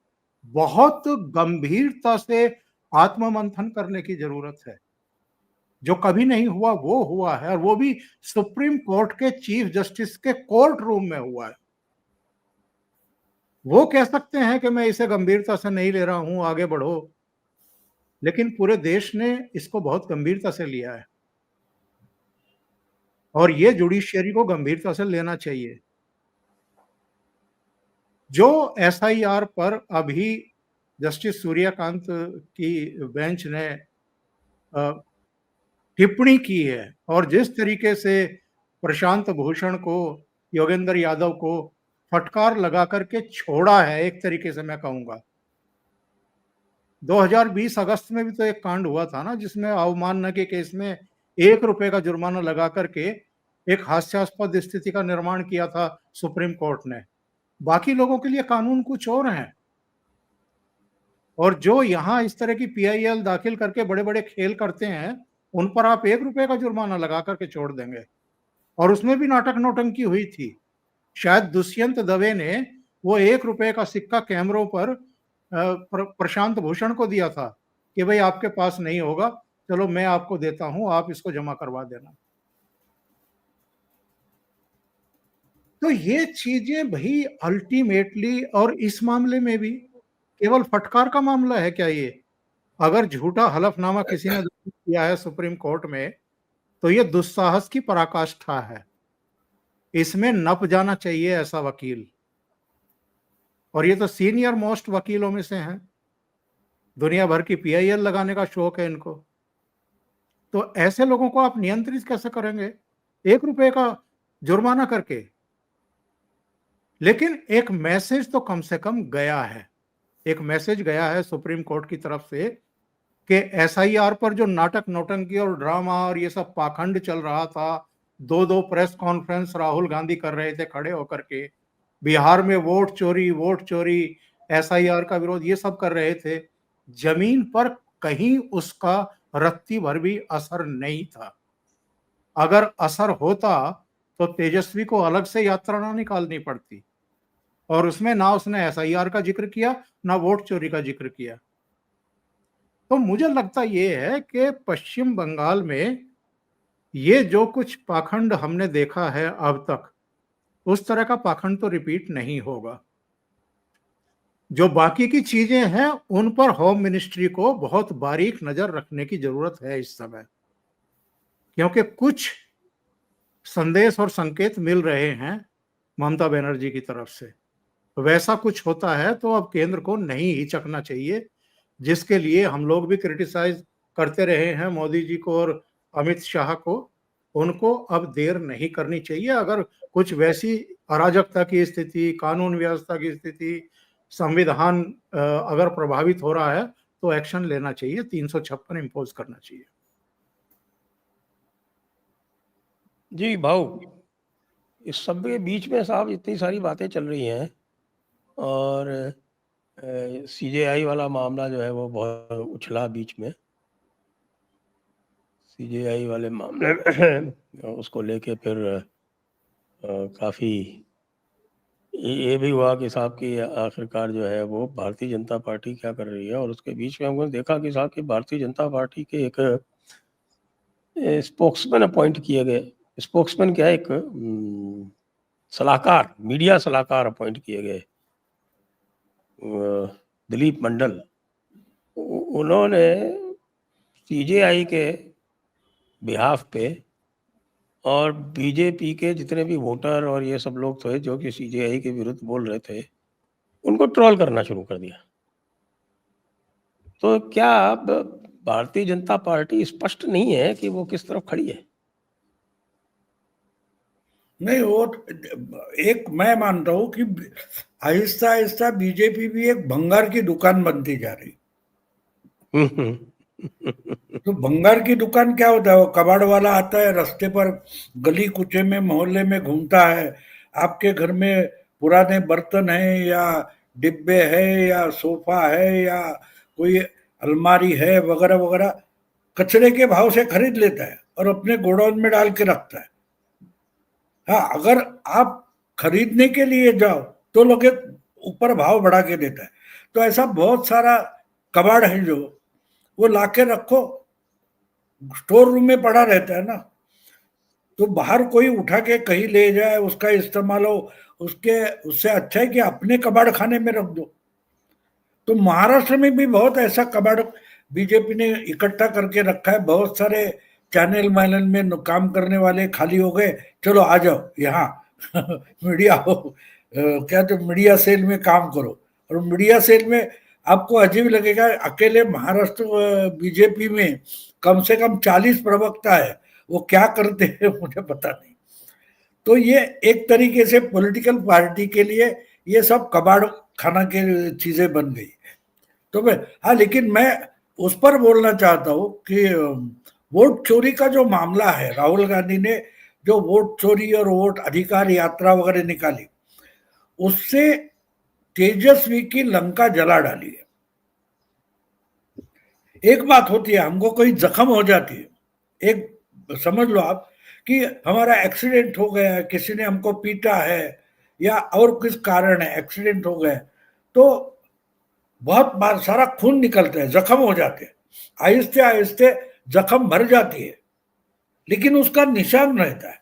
बहुत गंभीरता से आत्ममंथन करने की जरूरत है। जो कभी नहीं हुआ वो हुआ है, और वो भी सुप्रीम कोर्ट के चीफ जस्टिस के कोर्ट रूम में हुआ है। वो कह सकते हैं कि मैं इसे गंभीरता से नहीं ले रहा हूं, आगे बढ़ो, लेकिन पूरे देश ने इसको बहुत गंभीरता से लिया है, और ये जुडिशरी को गंभीरता से लेना चाहिए। जो एसआईआर पर अभी जस्टिस सूर्यकांत की बेंच ने टिप्पणी की है, और जिस तरीके से प्रशांत भूषण को, योगेंद्र यादव को फटकार लगा करके छोड़ा है, एक तरीके से मैं कहूंगा। 2020 अगस्त में भी तो एक कांड हुआ था ना, जिसमें अवमानना के केस में 1 रुपए का जुर्माना लगा करके एक हास्यास्पद स्थिति का निर्माण किया था सुप्रीम कोर्ट ने। बाकी लोगों के लिए कानून कुछ और है, और जो यहाँ इस तरह की पीआईएल दाखिल करके बड़े बड़े खेल करते हैं, उन पर आप 1 रुपए का जुर्माना लगा करके छोड़ देंगे। और उसमें भी नाटक नौटंकी हुई थी। शायद दुष्यंत दवे ने वो 1 रुपए का सिक्का कैमरों पर प्रशांत भूषण को दिया था कि भाई आपके पास नहीं होगा, चलो मैं आपको देता हूं, आप इसको जमा करवा देना। तो ये चीजें भाई अल्टीमेटली, और इस मामले में भी केवल फटकार का मामला है क्या ये? अगर झूठा हलफनामा किसी ने दाखिल किया है सुप्रीम कोर्ट में, तो ये दुस्साहस की पराकाष्ठा है। इसमें नप जाना चाहिए ऐसा वकील, और ये तो सीनियर मोस्ट वकीलों में से हैं। दुनिया भर की पीआईएल लगाने का शौक है इनको। तो ऐसे लोगों को आप नियंत्रित कैसे करेंगे? 1 रुपए का जुर्माना करके। लेकिन एक मैसेज तो कम से कम गया है। एक मैसेज गया है सुप्रीम कोर्ट की तरफ से कि एसआईआर पर जो नाटक नौटंकी और ड्रामा और ये सब पाखंड चल रहा था, 2-2 प्रेस कॉन्फ्रेंस राहुल गांधी कर रहे थे खड़े होकर के, बिहार में वोट चोरी, एसआईआर का विरोध, ये सब कर रहे थे। जमीन पर कहीं उसका रत्ती भर भी असर नहीं था। अगर असर होता तो तेजस्वी को अलग से यात्रा ना निकालनी पड़ती, और उसमें ना उसने एसआईआर का जिक्र किया, ना वोट चोरी का जिक्र किया। तो मुझे लगता ये है कि पश्चिम बंगाल में ये जो कुछ पाखंड हमने देखा है अब तक, उस तरह का पाखंड तो रिपीट नहीं होगा। जो बाकी की चीजें हैं उन पर होम मिनिस्ट्री को बहुत बारीक नजर रखने की जरूरत है इस समय, क्योंकि कुछ संदेश और संकेत मिल रहे हैं ममता बनर्जी की तरफ से। वैसा कुछ होता है तो अब केंद्र को नहीं हिचकना चाहिए, जिसके लिए हम लोग भी क्रिटिसाइज करते रहे हैं मोदी जी को और अमित शाह को। उनको अब देर नहीं करनी चाहिए। अगर कुछ वैसी अराजकता की स्थिति, कानून व्यवस्था की स्थिति, संविधान अगर प्रभावित हो रहा है तो एक्शन लेना चाहिए, 356 इम्पोज करना चाहिए। जी भाऊ, इस सब के बीच में साहब इतनी सारी बातें चल रही हैं, और सीजेआई वाला मामला जो है वो बहुत उछला बीच में। सीजेआई वाले मामले में उसको लेके फिर काफ़ी ये भी हुआ कि साहब की आखिरकार जो है वो भारतीय जनता पार्टी क्या कर रही है, और उसके बीच में हमने देखा कि साहब की भारतीय जनता पार्टी के एक स्पोक्समैन अपॉइंट किए गए। स्पोक्समैन क्या है, एक सलाहकार, मीडिया सलाहकार अपॉइंट किए गए, दिलीप मंडल। उन्होंने सीजेआई के बिहाफ पे और बीजेपी के जितने भी वोटर और ये सब लोग थे जो कि सीजेआई के विरुद्ध बोल रहे थे, उनको ट्रोल करना शुरू कर दिया। तो क्या अब भारतीय जनता पार्टी स्पष्ट नहीं है कि वो किस तरफ खड़ी है? नहीं, वो एक मैं मानता हूं कि आहिस्ता आहिस्ता बीजेपी भी एक भंगार की दुकान बनती जा रही। तो भंगार की दुकान क्या होता है? वो कबाड़ वाला आता है, रास्ते पर गली कुचे में मोहल्ले में घूमता है, आपके घर में पुराने बर्तन है या डिब्बे है या सोफा है या कोई अलमारी है वगैरह वगैरह, कचरे के भाव से खरीद लेता है और अपने गोडाउन में डाल के रखता है। हाँ, अगर आप खरीदने के लिए जाओ तो लोग ऊपर भाव बढ़ा के देता है। तो ऐसा बहुत सारा कबाड़ है जो वो लाके रखो, स्टोर रूम में पड़ा रहता है ना, तो बाहर कोई उठा के कहीं ले जाए, उसका इस्तेमाल हो, उससे अच्छा है कि अपने कबाड़ खाने में रख दो। तो महाराष्ट्र में भी बहुत ऐसा कबाड़ बीजेपी ने इकट्ठा करके रखा है। बहुत सारे चैनल मैनल में काम करने वाले खाली हो गए, चलो आ जाओ यहाँ मीडिया हो, क्या तो मीडिया सेल में काम करो। और मीडिया सेल में आपको अजीब लगेगा, अकेले महाराष्ट्र बीजेपी में कम से कम 40 प्रवक्ता है, वो क्या करते हैं मुझे पता नहीं। तो ये एक तरीके से पॉलिटिकल पार्टी के लिए ये सब कबाड़ खाना के चीजें बन गई। तो मैं, हाँ, लेकिन मैं उस पर बोलना चाहता हूँ कि वोट चोरी का जो मामला है, राहुल गांधी ने जो वोट चोरी और वोट अधिकार यात्रा वगैरह निकाली, उससे तेजस्वी की लंका जला डाली है। एक बात होती है, हमको कोई जख्म हो जाती है, एक समझ लो आप कि हमारा एक्सीडेंट हो गया है, किसी ने हमको पीटा है या और किस कारण है एक्सीडेंट हो गया, तो बहुत बार सारा खून निकलता है, जख्म हो जाते हैं, आहिस्ते आहिस्ते जख्म भर जाती है, लेकिन उसका निशान रहता है।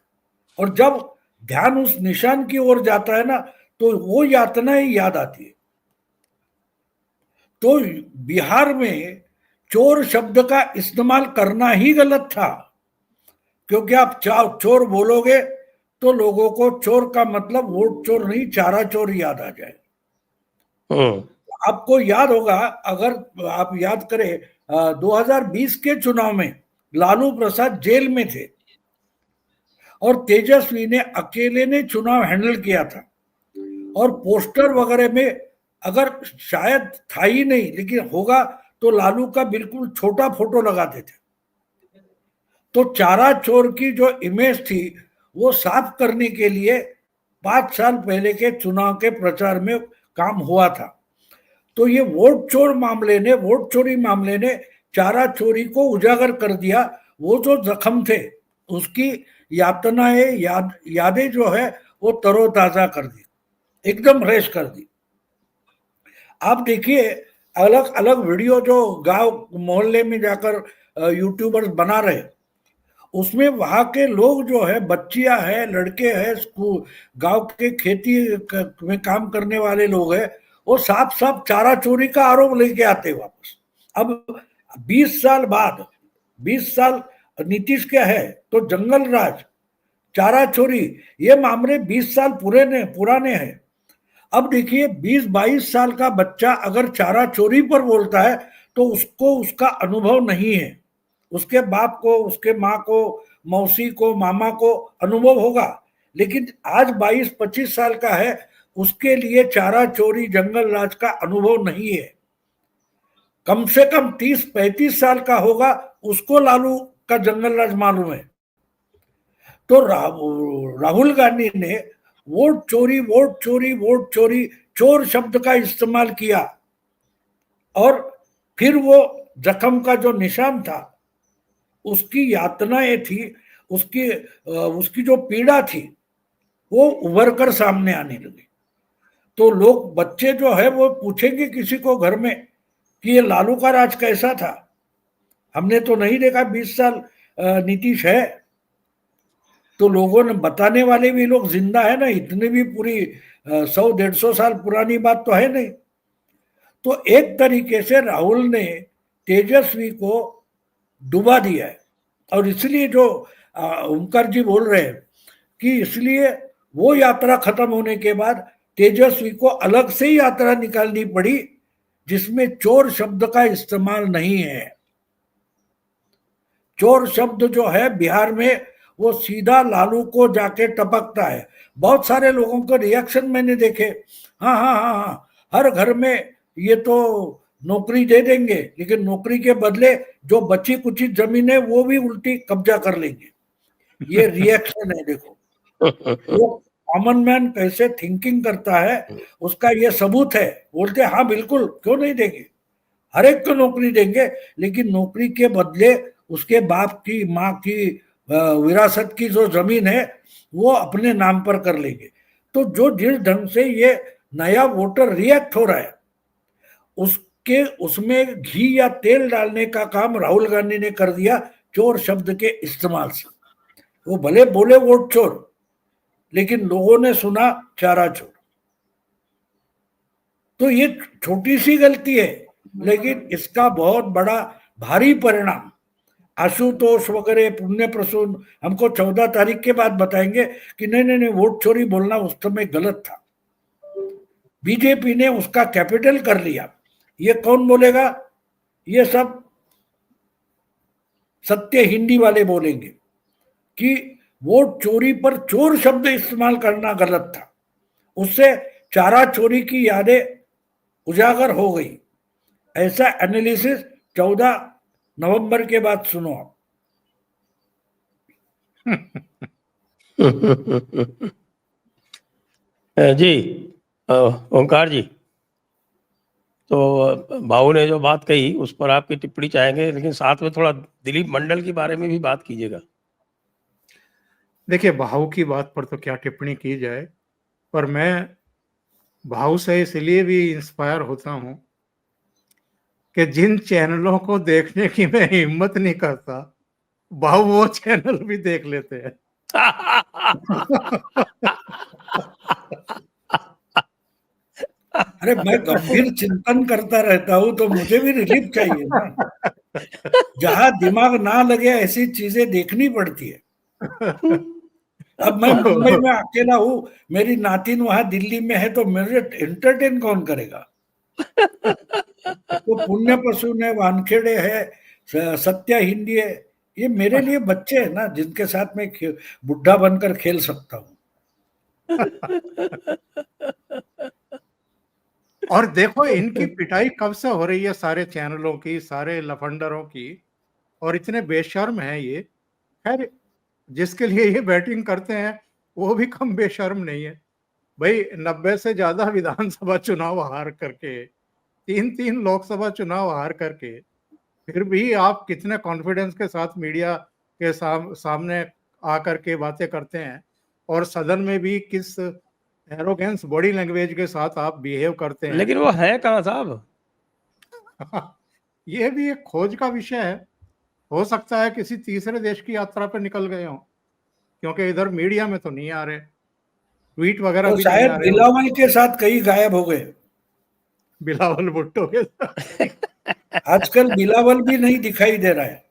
और जब ध्यान उस निशान की ओर जाता है ना, तो वो यातना ही याद आती है। तो बिहार में चोर शब्द का इस्तेमाल करना ही गलत था, क्योंकि आप चोर बोलोगे तो लोगों को चोर का मतलब वोट चोर नहीं, चारा चोर याद आ जाए। आपको याद होगा, अगर आप याद करें 2020 के चुनाव में लालू प्रसाद जेल में थे और तेजस्वी ने अकेले ने चुनाव हैंडल किया था, और पोस्टर वगैरह में अगर शायद था ही नहीं लेकिन होगा तो लालू का बिल्कुल छोटा फोटो लगाते थे। तो चारा चोर की जो इमेज थी वो साफ करने के लिए 5 साल पहले के चुनाव के प्रचार में काम हुआ था। तो ये वोट चोरी मामले ने चारा चोरी को उजागर कर दिया। वो जो जख्म थे उसकी यादें जो है वो तरोताजा कर दी, एकदम फ्रेश कर दी। आप देखिए अलग अलग वीडियो जो गांव मोहल्ले में जाकर यूट्यूबर्स बना रहे, उसमें वहां के लोग जो है, बच्चियां हैं, लड़के हैं, स्कूल गांव के खेती में काम करने वाले लोग हैं, वो साफ साफ चारा चोरी का आरोप लेके आते वापस। अब 20 साल बाद, 20 साल नीतीश क्या है तो जंगल राज, चारा चोरी, ये मामले 20 साल पुराने हैं। अब देखिए 20-22 साल का बच्चा अगर चारा चोरी पर बोलता है तो उसको उसका अनुभव नहीं है, उसके बाप को, उसके माँ को, मौसी को, मामा को अनुभव होगा, लेकिन आज 22-25 साल का है, उसके लिए चारा चोरी जंगल राज का अनुभव नहीं है। कम से कम 30-35 साल का होगा, उसको लालू का जंगल राज मालूम है। तो राहुल गांधी ने वोट चोरी, चोर शब्द का इस्तेमाल किया, और फिर वो जख्म का जो निशान था, उसकी यातनाएं थी, उसकी जो पीड़ा थी वो उभर कर सामने आने लगी। तो लोग, बच्चे जो है वो पूछेंगे किसी को घर में कि ये लालू का राज कैसा था, हमने तो नहीं देखा 20 साल नीतीश है। तो लोगों ने, बताने वाले भी लोग जिंदा है ना, इतने भी पूरी 100-150 साल पुरानी बात तो है नहीं। तो एक तरीके से राहुल ने तेजस्वी को डुबा दिया है, और इसलिए जो ओमकार जी बोल रहे हैं कि इसलिए वो यात्रा खत्म होने के बाद तेजस्वी को अलग से ही यात्रा निकालनी पड़ी जिसमें चोर शब्द का इस्तेमाल नहीं है। चोर शब्द जो है बिहार में वो सीधा लालू को जाके टपकता है। बहुत सारे लोगों को रिएक्शन मैंने देखे, हाँ हाँ हाँ हाँ, हर घर में ये तो नौकरी दे देंगे, लेकिन नौकरी के बदले जो बची कुची जमीन है वो भी उल्टी कब्जा कर लेंगे। ये रिएक्शन है, देखो वो कॉमन मैन कैसे थिंकिंग करता है उसका ये सबूत है। बोलते हाँ बिल्कुल, क्यों नहीं देंगे, हर एक को नौकरी देंगे, लेकिन नौकरी के बदले उसके बाप की, माँ की विरासत की जो जमीन है वो अपने नाम पर कर लेंगे। तो जो जिस ढंग से ये नया वोटर रिएक्ट हो रहा है उसमें घी या तेल डालने का काम राहुल गांधी ने कर दिया चोर शब्द के इस्तेमाल से। वो भले बोले वोट चोर, लेकिन लोगों ने सुना चारा चोर। तो ये छोटी सी गलती है, लेकिन इसका बहुत बड़ा भारी परिणाम आशुतोष वगैरह पुण्य प्रसून हमको 14 तारीख के बाद बताएंगे कि नहीं वोट चोरी बोलना उस समय गलत था। बीजेपी ने उसका कैपिटल कर लिया। ये कौन बोलेगा? ये सब सत्य हिंदी वाले बोलेंगे कि वोट चोरी पर चोर शब्द इस्तेमाल करना गलत था, उससे चारा चोरी की यादें उजागर हो गई। ऐसा एनालिसिस 14 नवंबर के बाद सुनो आप। जी ओंकार जी, तो भाऊ ने जो बात कही उस पर आपकी टिप्पणी चाहेंगे, लेकिन साथ में थोड़ा दिलीप मंडल के बारे में भी बात कीजिएगा। देखिए, भाऊ की बात पर तो क्या टिप्पणी की जाए, पर मैं भाऊ से इसलिए भी इंस्पायर होता हूं कि जिन चैनलों को देखने की मैं हिम्मत नहीं करता, भाऊ वो चैनल भी देख लेते हैं। अरे मैं गंभीर चिंतन करता रहता हूँ तो मुझे भी रिलीफ चाहिए ना। जहां दिमाग ना लगे ऐसी चीजें देखनी पड़ती है। अब मैं मुंबई में अकेला हूँ, मेरी नातिन वहां दिल्ली में है, तो मेरे एंटरटेन कौन करेगा? तो पुण्य प्रसून है, वानखेड़े है, सत्या हिंदी है, ये मेरे लिए बच्चे हैं ना, जिनके साथ मैं बुढ़ा बनकर खेल सकता हूँ। और देखो इनकी पिटाई कब से हो रही है, सारे चैनलों की, सारे लफंडरों की, और इतने बेशर्म हैं ये। खैर, जिसके लिए ये बैटिंग करते हैं वो भी कम बेशर्म नहीं है भाई। 90 से ज्यादा विधानसभा चुनाव हार करके, 3 लोकसभा चुनाव हार करके, फिर भी आप कितने कॉन्फिडेंस के साथ मीडिया के सामने आकर के बातें करते हैं, और सदन में भी किस एरोगेंस बॉडी लैंग्वेज के साथ आप बिहेव करते हैं। लेकिन वो है कहाँ साहब? ये भी एक खोज का विषय है। हो सकता है किसी तीसरे देश की यात्रा पर निकल गए हों, क्योंकि इधर मीडिया में तो नहीं आ रहे, ट्वीट वगैरह तो भी नहीं शायद आ रहे। बिलावल के साथ कहीं गायब हो गए। बिलावल भुट्टो के साथ। आजकल बिलावल भी नहीं दिखाई दे रहा है।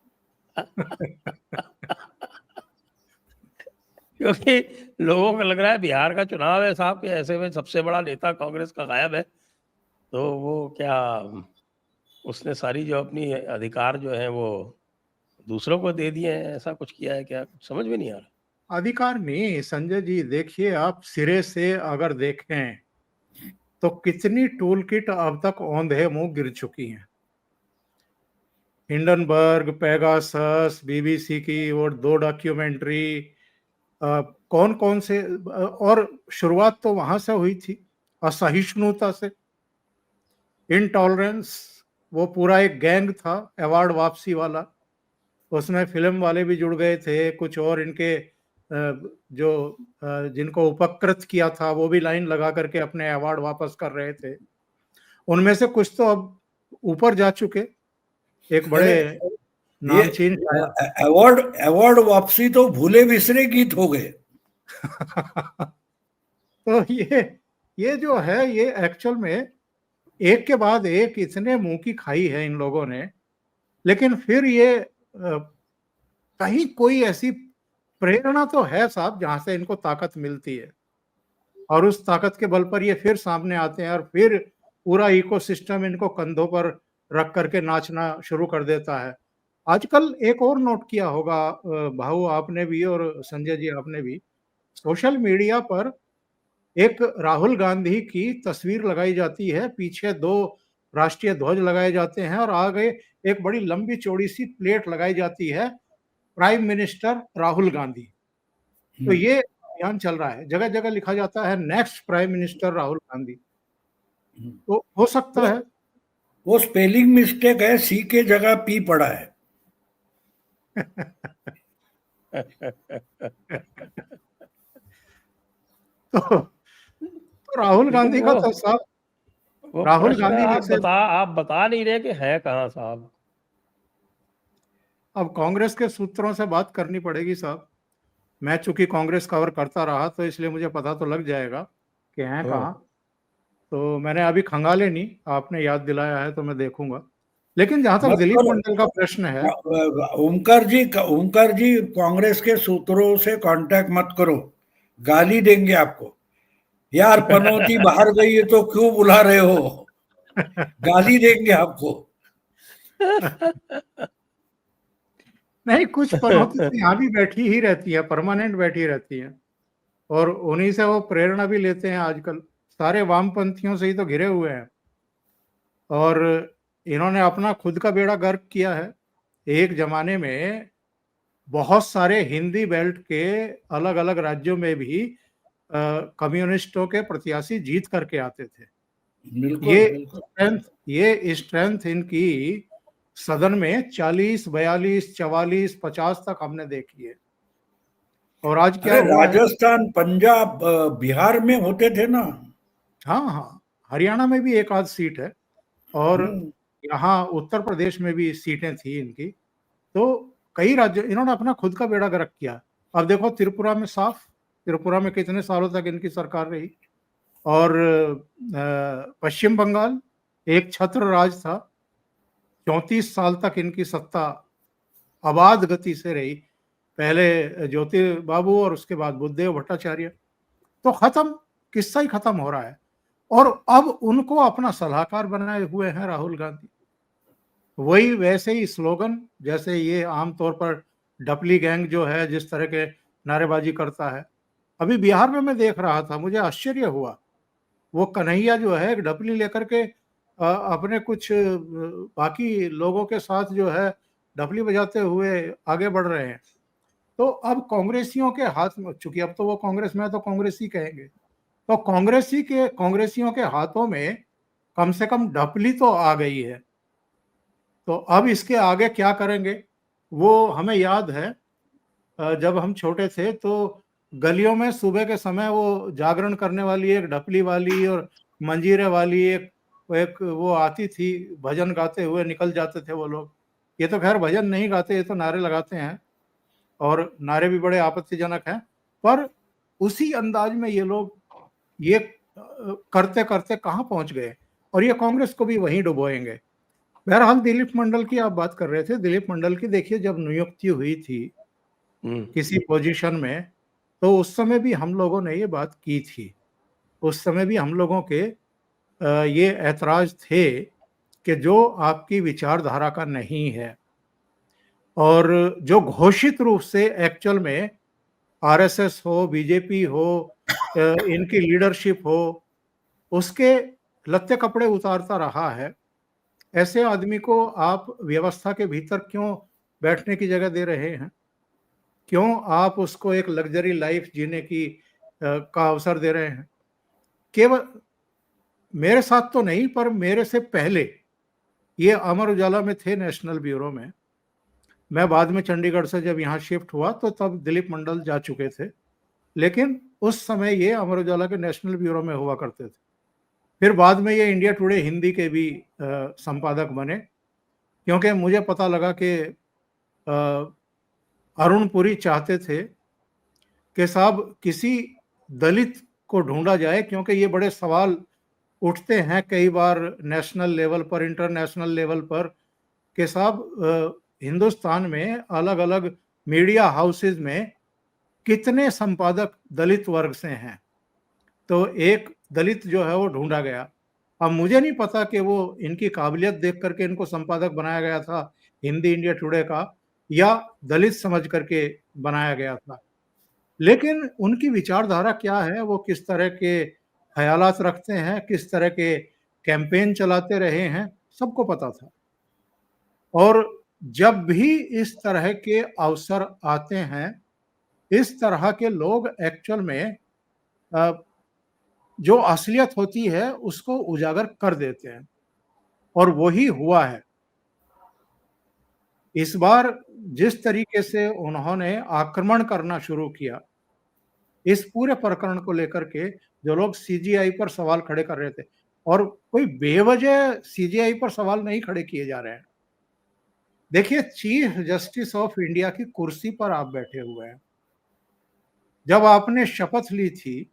क्योंकि लोगों को लग रहा है बिहार का चुनाव है साहब, के ऐसे में सबसे बड़ा नेता कांग्रेस का गायब है, तो वो क्या उसने सारी जो अपनी अधिकार जो है वो दूसरों को दे दिए हैं, ऐसा कुछ किया है क्या? कुछ समझ में नहीं आ रहा। अधिकार नहीं संजय जी, देखिए आप सिरे से अगर देखें तो कितनी टूल किट अब तक औंधे मुंह गिर चुकी हैं। हिंडनबर्ग, पेगासस, बीबीसी की वो 2 डॉक्यूमेंट्री, कौन कौन से, और शुरुआत तो वहां से हुई थी, असहिष्णुता से, इनटॉलरेंस। वो पूरा एक गैंग था अवार्ड वापसी वाला, उसमें फिल्म वाले भी जुड़ गए थे, कुछ और इनके जो जिनको उपकृत किया था वो भी लाइन लगा करके अपने अवार्ड वापस कर रहे थे। उनमें से कुछ तो अब ऊपर जा चुके, एक बड़े अरे ये नामचीन शायर। अवार्ड अवार्ड वापसी तो भूले बिसरे गीत हो गए। तो ये जो है, ये एक्चुअल में एक के बाद एक इतने मुंह की खाई है इन लोगों ने, लेकिन फिर ये कहीं कोई ऐसी प्रेरणा तो है साहब जहां से इनको ताकत मिलती है, और उस ताकत के बल पर ये फिर सामने आते हैं, और फिर पूरा इकोसिस्टम इनको कंधों पर रख करके नाचना शुरू कर देता है। आजकल एक और नोट किया होगा भाऊ आपने भी और संजय जी आपने भी, सोशल मीडिया पर एक राहुल गांधी की तस्वीर लगाई जाती है, पीछे 2 राष्ट्रीय ध्वज लगाए जाते हैं, और आगे एक बड़ी लंबी चौड़ी सी प्लेट लगाई जाती है, प्राइम मिनिस्टर राहुल गांधी। तो ये अभियान चल रहा है, जगह जगह लिखा जाता है next prime minister Rahul Gandhi. तो हो सकता है वो स्पेलिंग मिस्टेक है, सी के जगह पी पड़ा है। तो राहुल लेकिन गांधी का तो साहब, वो राहुल प्रश्न गांधी जैसे, आप बता नहीं रहे कि है कहाँ साहब। अब कांग्रेस के सूत्रों से बात करनी पड़ेगी साहब। मैं चूंकि कांग्रेस कवर करता रहा तो इसलिए मुझे पता तो लग जाएगा कि हैं कहाँ। तो मैंने अभी खंगाले नहीं, आपने याद दिलाया है तो मैं देखूंगा। लेकिन जहां तक मत दिलीप करो मंडल का प्रश्न है, ओमकार जी कांग्रेस के सूत्रों से कांटेक्ट मत करो, गाली देंगे आपको। यार पनौती बाहर गई है तो क्यों बुला रहे हो, गाली देंगे आपको। नहीं, कुछ पनौती तो यहाँ भी बैठी ही रहती है, परमानेंट बैठी रहती है, और उन्हीं से वो प्रेरणा भी लेते हैं। आजकल सारे वामपंथियों से ही तो घिरे हुए हैं, और इन्होंने अपना खुद का बेड़ा गर्क किया है। एक जमाने में बहुत सारे हिंदी बेल्ट के अलग अलग राज्यों में भी कम्युनिस्टों के प्रत्याशी जीत करके आते थे। ये स्ट्रेंथ इनकी सदन में 40, 42, 44, 50 तक हमने देखी है। और आज क्या हुआ है, राजस्थान, पंजाब, बिहार में होते थे ना। हाँ हाँ, हरियाणा में भी एक आध सीट है, और यहाँ उत्तर प्रदेश में भी सीटें थी इनकी। तो कई राज्य इन्होंने अपना खुद का बेड़ा गर्क किया। अब देखो त्रिपुरा में साफ, त्रिपुरा में कितने सालों तक इनकी सरकार रही, और पश्चिम बंगाल एक छत्र राज था, 34 साल तक इनकी सत्ता अबाध गति से रही, पहले ज्योति बाबू और उसके बाद बुद्धदेव भट्टाचार्य। तो खत्म, किस्सा ही खत्म हो रहा है, और अब उनको अपना सलाहकार बनाए हुए हैं राहुल गांधी। वही वैसे ही स्लोगन जैसे ये आमतौर पर डपली गैंग जो है जिस तरह के नारेबाजी करता है। अभी बिहार में मैं देख रहा था, मुझे आश्चर्य हुआ, वो कन्हैया जो है एक डपली लेकर के अपने कुछ बाकी लोगों के साथ जो है डपली बजाते हुए आगे बढ़ रहे हैं। तो अब कांग्रेसियों के हाथ में, चूंकि अब तो वो कांग्रेस में है तो कांग्रेसी कहेंगे, तो कांग्रेसियों के हाथों में कम से कम डपली तो आ गई है। तो अब इसके आगे क्या करेंगे? वो हमें याद है जब हम छोटे थे तो गलियों में सुबह के समय वो जागरण करने वाली एक डपली वाली और मंजीरे वाली एक वो आती थी, भजन गाते हुए निकल जाते थे वो लोग। ये तो खैर भजन नहीं गाते, ये तो नारे लगाते हैं और नारे भी बड़े आपत्तिजनक हैं, पर उसी अंदाज में ये लोग ये करते करते कहाँ पहुंच गए और ये कांग्रेस को भी वहीं डुबोएंगे। बहरहाल दिलीप मंडल की आप बात कर रहे थे, दिलीप मंडल की देखिए जब नियुक्ति हुई थी किसी पोजीशन में, तो उस समय भी हम लोगों ने ये बात की थी। उस समय भी हम लोगों के ये ऐतराज थे कि जो आपकी विचारधारा का नहीं है और जो घोषित रूप से एक्चुअल में आरएसएस हो, बीजेपी हो, इनकी लीडरशिप हो, उसके लत्ते कपड़े उतारता रहा है, ऐसे आदमी को आप व्यवस्था के भीतर क्यों बैठने की जगह दे रहे हैं? क्यों आप उसको एक लग्जरी लाइफ जीने की का अवसर दे रहे हैं? केवल मेरे साथ तो नहीं, पर मेरे से पहले ये अमर उजाला में थे, नेशनल ब्यूरो में। मैं बाद में चंडीगढ़ से जब यहाँ शिफ्ट हुआ तो तब दिलीप मंडल जा चुके थे, लेकिन उस समय ये अमर उजाला के नेशनल ब्यूरो में हुआ करते थे। फिर बाद में ये इंडिया टुडे हिंदी के भी संपादक बने, क्योंकि मुझे पता लगा कि अरुण पुरी चाहते थे कि साहब किसी दलित को ढूंढा जाए, क्योंकि ये बड़े सवाल उठते हैं कई बार नेशनल लेवल पर, इंटरनेशनल लेवल पर, कि साहब हिंदुस्तान में अलग अलग मीडिया हाउसेज में कितने संपादक दलित वर्ग से हैं। तो एक दलित जो है वो ढूंढा गया। अब मुझे नहीं पता कि वो इनकी काबिलियत देख करके इनको संपादक बनाया गया था हिंदी इंडिया टुडे का, या दलित समझ करके बनाया गया था, लेकिन उनकी विचारधारा क्या है, वो किस तरह के ख्यालात रखते हैं, किस तरह के कैंपेन चलाते रहे हैं, सबको पता था। और जब भी इस तरह के अवसर आते हैं, इस तरह के लोग एक्चुअल में जो असलियत होती है उसको उजागर कर देते हैं, और वही हुआ है। इस बार जिस तरीके से उन्होंने आक्रमण करना शुरू किया इस पूरे प्रकरण को लेकर के, जो लोग सीजीआई पर सवाल खड़े कर रहे थे, और कोई बेवजह सीजीआई पर सवाल नहीं खड़े किए जा रहे हैं। देखिए, चीफ जस्टिस ऑफ इंडिया की कुर्सी पर आप बैठे हुए हैं। जब आपने शपथ ली थी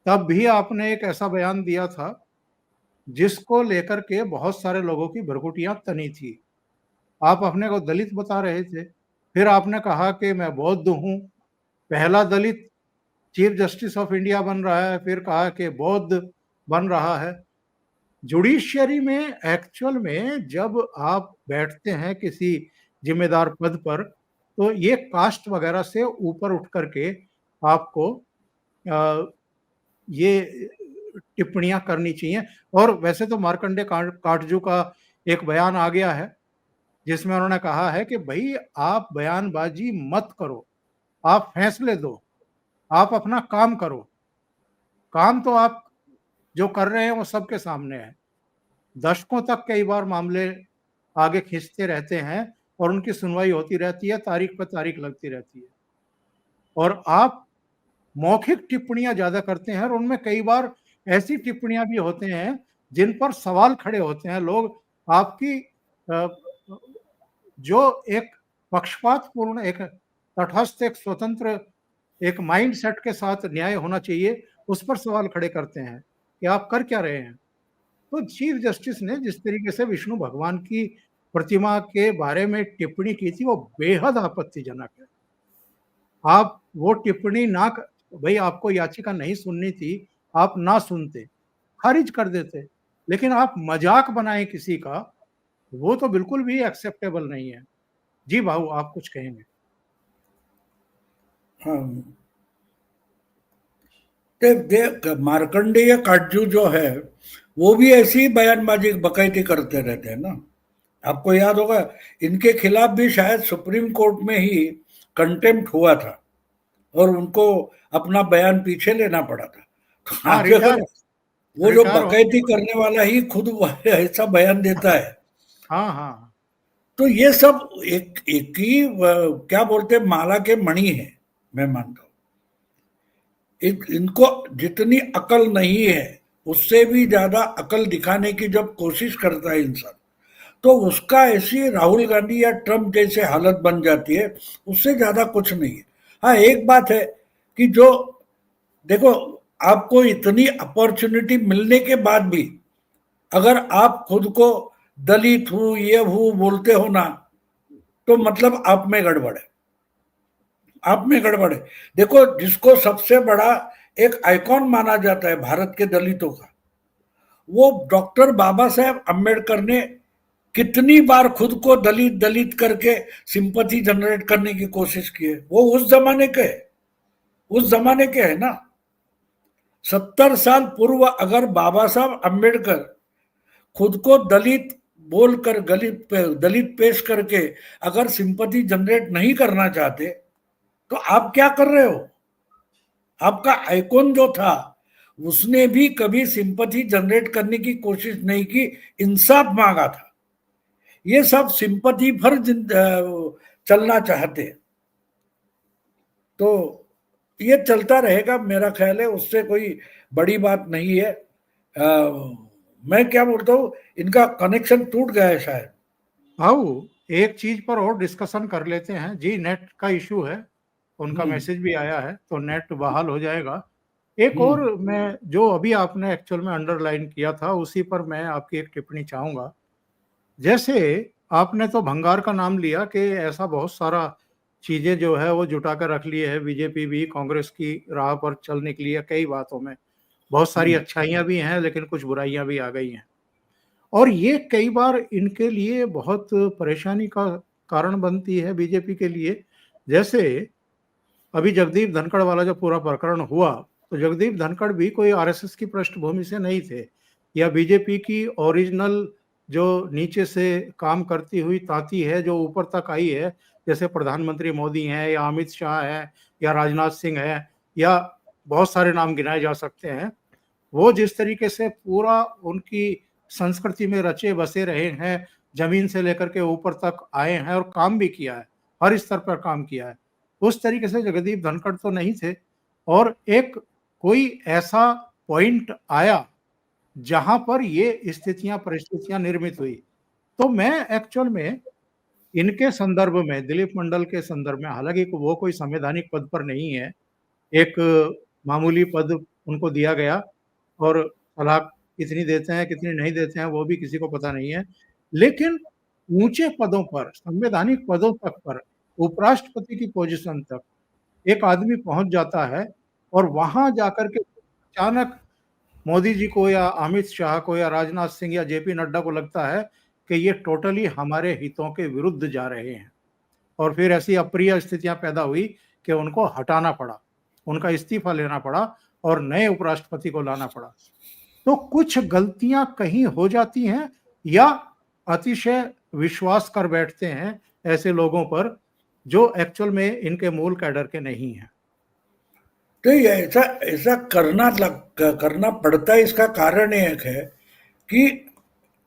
तब भी आपने एक ऐसा बयान दिया था जिसको लेकर के बहुत सारे लोगों की भ्रुकुटियां तनी थी। आप अपने को दलित बता रहे थे, फिर आपने कहा कि मैं बौद्ध हूं, पहला दलित चीफ जस्टिस ऑफ इंडिया बन रहा है, फिर कहा कि बौद्ध बन रहा है। जुडिशियरी में एक्चुअल में जब आप बैठते हैं किसी जिम्मेदार पद पर, तो ये कास्ट वगैरह से ऊपर उठ करके आपको ये टिप्पणियां करनी चाहिए। और वैसे तो मार्कंडे काटजू का एक बयान आ गया है जिसमें उन्होंने कहा है कि भाई आप बयानबाजी मत करो, आप फैसले दो, आप अपना काम करो। काम तो आप जो कर रहे हैं वो सबके सामने है। दशकों तक कई बार मामले आगे खींचते रहते हैं और उनकी सुनवाई होती रहती है, तारीख पर तारीख लगती रहती है, और आप मौखिक टिप्पणियां ज्यादा करते हैं, और उनमें कई बार ऐसी टिप्पणियां भी होते हैं जिन पर सवाल खड़े होते हैं। लोग आपकी जो एक पक्षपातपूर्ण, एक तटस्थ, एक स्वतंत्र, एक माइंड सेट के साथ न्याय होना चाहिए, उस पर सवाल खड़े करते हैं कि आप कर क्या रहे हैं। तो चीफ जस्टिस ने जिस तरीके से विष्णु भगवान की प्रतिमा के बारे में टिप्पणी की थी वो बेहद आपत्तिजनक है। आप वो टिप्पणी ना भाई, आपको याचिका नहीं सुननी थी, आप ना सुनते, खारिज कर देते, लेकिन आप मजाक बनाएं किसी का, वो तो बिल्कुल भी एक्सेप्टेबल नहीं है। जी भाऊ, आप कुछ कहेंगे? हाँ, देख मार्कंडेय काटजू जो है वो भी ऐसी ही बयानबाजी बकैती करते रहते हैं ना। आपको याद होगा इनके खिलाफ भी शायद सुप्रीम कोर्ट में ही कंटेम्प्ट हुआ था और उनको अपना बयान पीछे लेना पड़ा था। तो हाँ, आज अगर वो जो रिटायर होने बकैती के बाद। करने वाला ही खुद ऐसा बयान देता है हाँ हाँ। तो ये सब एक एक ही क्या बोलते हैं माला के मणि है, मैं मानता हूँ। इनको जितनी अकल नहीं है उससे भी ज्यादा अकल दिखाने की जब कोशिश करता है इंसान तो उसका ऐसी राहुल गांधी या ट्रम्प जैसे हालत बन जाती है, उससे ज्यादा कुछ नहीं है। हाँ, एक बात है कि जो देखो आपको इतनी अपॉर्चुनिटी मिलने के बाद भी अगर आप खुद को दलित हूं ये हूं बोलते हो ना तो मतलब आप में गड़बड़ है, आप में गड़बड़ है। देखो जिसको सबसे बड़ा एक आइकॉन माना जाता है भारत के दलितों का, वो डॉक्टर बाबा साहेब अम्बेडकर ने कितनी बार खुद को दलित दलित करके सिंपैथी जनरेट करने की कोशिश की है। वो उस जमाने के है, उस जमाने के है ना। 70 साल पूर्व अगर बाबा साहब अम्बेडकर खुद को दलित बोलकर दलित पेश करके अगर सिंपैथी जनरेट नहीं करना चाहते तो आप क्या कर रहे हो। आपका आइकॉन जो था उसने भी कभी सिंपैथी जनरेट करने की कोशिश नहीं की, इंसाफ मांगा था। ये सब सिंपैथी पर चलना चाहते हैं तो ये चलता रहेगा, मेरा ख्याल है उससे कोई बड़ी बात नहीं है। मैं क्या बोलता हूँ इनका कनेक्शन टूट गया है शायद। आओ एक चीज पर और डिस्कशन कर लेते हैं जी, नेट का इशू है, उनका मैसेज भी आया है तो नेट बहाल हो जाएगा। एक और मैं जो अभी आपने एक्चुअल में अंडरलाइन किया था उसी पर मैं आपकी एक टिप्पणी चाहूंगा। जैसे आपने तो भंगार का नाम लिया कि ऐसा बहुत सारा चीजें जो है वो जुटा कर रख ली है, बीजेपी भी कांग्रेस की राह पर चल निकली है कई बातों में, बहुत सारी अच्छाइयां भी हैं लेकिन कुछ बुराइयां भी आ गई हैं। और ये कई बार इनके लिए बहुत परेशानी का कारण बनती है बीजेपी के लिए। जैसे अभी जगदीप धनखड़ वाला जो पूरा प्रकरण हुआ, तो जगदीप धनखड़ भी कोई आरएसएस की पृष्ठभूमि से नहीं थे या बीजेपी की ओरिजिनल जो नीचे से काम करती हुई तांती है जो ऊपर तक आई है, जैसे प्रधानमंत्री मोदी हैं या अमित शाह है या राजनाथ सिंह है या बहुत सारे नाम गिनाए जा सकते हैं। वो जिस तरीके से पूरा उनकी संस्कृति में रचे बसे रहे हैं, जमीन से लेकर के ऊपर तक आए हैं और काम भी किया है, हर स्तर पर काम किया है, उस तरीके से जगदीप धनखड़ तो नहीं थे। और एक कोई ऐसा पॉइंट आया जहां पर ये स्थितियां परिस्थितियां निर्मित हुई, तो मैं एक्चुअल में इनके संदर्भ में दिलीप मंडल के संदर्भ में, हालांकि वो कोई संवैधानिक पद पर नहीं है, एक मामूली पद उनको दिया गया और सलाह कितनी देते हैं कितनी नहीं देते हैं वो भी किसी को पता नहीं है। लेकिन ऊंचे पदों पर, संवैधानिक पदों तक पर, उपराष्ट्रपति की पोजीशन तक एक आदमी पहुंच जाता है और वहां जाकर के अचानक मोदी जी को या अमित शाह को या राजनाथ सिंह या जेपी नड्डा को लगता है कि ये टोटली हमारे हितों के विरुद्ध जा रहे हैं। और फिर ऐसी अप्रिय स्थितियां पैदा हुई कि उनको हटाना पड़ा, उनका इस्तीफा लेना पड़ा और नए उपराष्ट्रपति को लाना पड़ा। तो कुछ गलतियां कहीं हो जाती हैं या अतिशय विश्वास कर बैठते हैं ऐसे लोगों पर जो एक्चुअल में इनके मूल कैडर के नहीं हैं। तो ये ऐसा ऐसा करना पड़ता है। इसका कारण एक है कि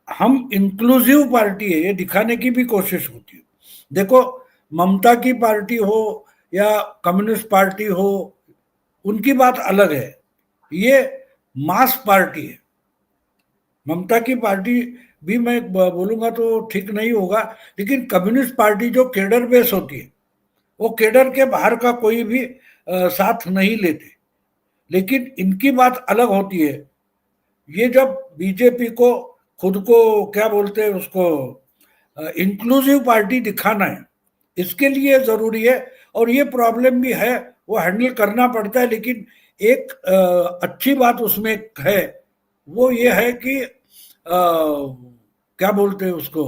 हम इंक्लूसिव पार्टी है, ये दिखाने की भी कोशिश होती है। देखो ममता की पार्टी हो या कम्युनिस्ट पार्टी हो, उनकी बात अलग है, ये मास पार्टी है। ममता की पार्टी भी मैं बोलूंगा तो ठीक नहीं होगा, लेकिन कम्युनिस्ट पार्टी जो केडर बेस होती है वो केडर के बाहर का कोई भी साथ नहीं लेते। लेकिन इनकी बात अलग होती है। ये जब बीजेपी को खुद को क्या बोलते हैं उसको इंक्लूसिव पार्टी दिखाना है, इसके लिए जरूरी है और ये प्रॉब्लम भी है, वो हैंडल करना पड़ता है। लेकिन एक अच्छी बात उसमें है, वो ये है कि क्या बोलते हैं उसको,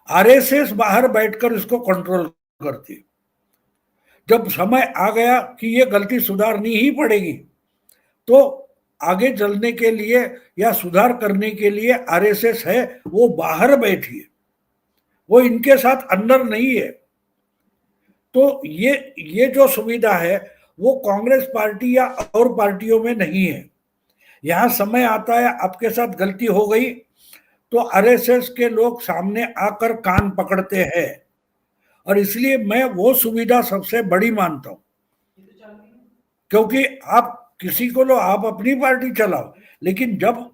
आरएसएस बाहर बैठकर इसको कंट्रोल करती है। जब समय आ गया कि ये गलती सुधारनी ही पड़ेगी, तो आगे चलने के लिए या सुधार करने के लिए आरएसएस है वो बाहर बैठी है, वो इनके साथ अंदर नहीं है। तो ये जो सुविधा है वो कांग्रेस पार्टी या और पार्टियों में नहीं है। यहां समय आता है आपके साथ गलती हो गई तो आरएसएस के लोग सामने आकर कान पकड़ते हैं, और इसलिए मैं वो सुविधा सबसे बड़ी मानता हूं। क्योंकि आप किसी को लो, आप अपनी पार्टी चलाओ, लेकिन जब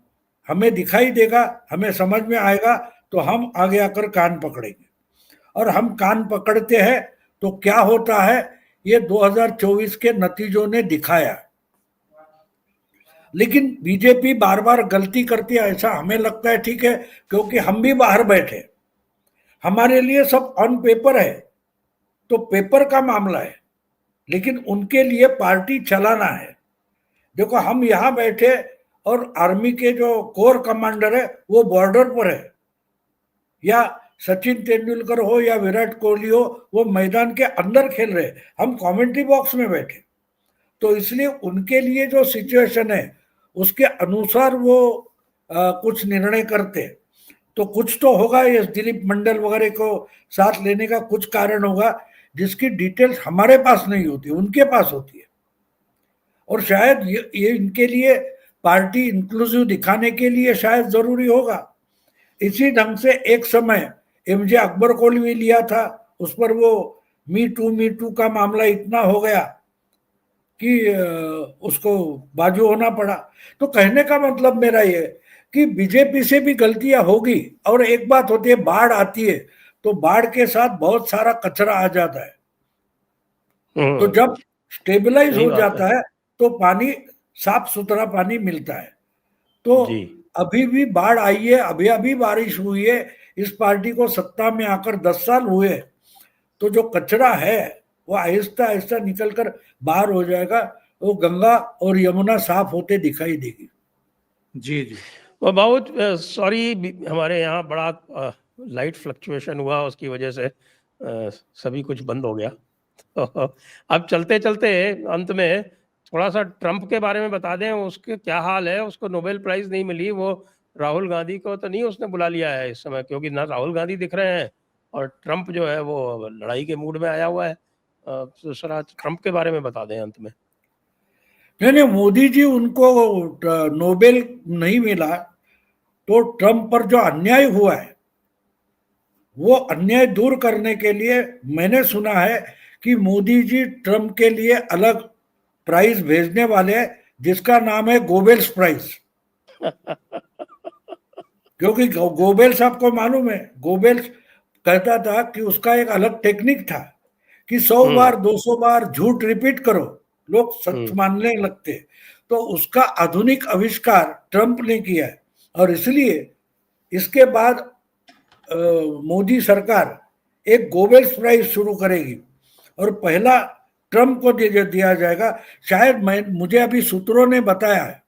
हमें दिखाई देगा, हमें समझ में आएगा, तो हम आगे आकर कान पकड़ेंगे। और हम कान पकड़ते हैं तो क्या होता है ये 2024 के नतीजों ने दिखाया। लेकिन बीजेपी बार बार गलती करती है, ऐसा हमें लगता है, ठीक है, क्योंकि हम भी बाहर बैठे, हमारे लिए सब ऑन पेपर है, तो पेपर का मामला है, लेकिन उनके लिए पार्टी चलाना है। देखो हम यहां बैठे और आर्मी के जो कोर कमांडर है वो बॉर्डर पर है, या सचिन तेंदुलकर हो या विराट कोहली हो, वो मैदान के अंदर खेल रहे, हम कमेंट्री बॉक्स में बैठे। तो इसलिए उनके लिए जो सिचुएशन है उसके अनुसार वो कुछ निर्णय करते। तो कुछ तो होगा, ये दिलीप मंडल वगैरह को साथ लेने का कुछ कारण होगा जिसकी डिटेल्स हमारे पास नहीं होती, उनके पास होती है। और शायद ये इनके लिए पार्टी इंक्लूसिव दिखाने के लिए शायद जरूरी होगा। इसी ढंग से एक समय एमजे अकबर को भी लिया था, उस पर वो मी टू का मामला इतना हो गया कि उसको बाजू होना पड़ा। तो कहने का मतलब मेरा ये कि बीजेपी से भी गलतियां होगी, और एक बात होती है, बाढ़ आती है तो बाढ़ के साथ बहुत सारा कचरा आ जाता है, तो जब स्टेबलाइज हो जाता है तो पानी, साफ सुथरा पानी मिलता है। तो अभी भी बाढ़ आई है, अभी अभी बारिश हुई है, इस पार्टी को सत्ता में आकर 10 साल हुए, तो जो कचरा है वो आहिस्ता आहिस्ता निकलकर बाहर हो जाएगा, वो गंगा और यमुना साफ होते दिखाई देगी। जी जी। और बहुत सॉरी, हमारे यहाँ बड़ा लाइट फ्लक्चुएशन हुआ, उसकी वजह से सभी कुछ बंद हो गया। तो अब चलते चलते अंत में थोड़ा सा ट्रंप के बारे में बता दें, उसके क्या हाल है। उसको नोबेल प्राइज नहीं मिली, वो राहुल गांधी को तो नहीं उसने बुला लिया है इस समय, क्योंकि ना राहुल गांधी दिख रहे हैं और ट्रंप जो है वो लड़ाई के मूड में आया हुआ है। तो सर आज ट्रंप के बारे में बता दें अंत में। नहीं, मोदी जी उनको नोबेल नहीं मिला, तो ट्रंप पर जो अन्याय हुआ है वो अन्याय दूर करने के लिए मैंने सुना है कि मोदी जी ट्रंप के लिए अलग प्राइज भेजने वाले हैं, जिसका नाम है गोबेल्स प्राइज। क्योंकि गोबेल्स आपको मालूम है, गोबेल्स कहता था कि उसका एक अलग टेक्निक था कि 100 बार 200 बार झूठ रिपीट करो, लोग सच मानने लगते। तो उसका आधुनिक आविष्कार ट्रंप ने किया है, और इसलिए इसके बाद मोदी सरकार एक गोबेल्स प्राइज शुरू करेगी, और पहला ट्रंप को दिया जाएगा। शायद मुझे अभी सूत्रों ने बताया है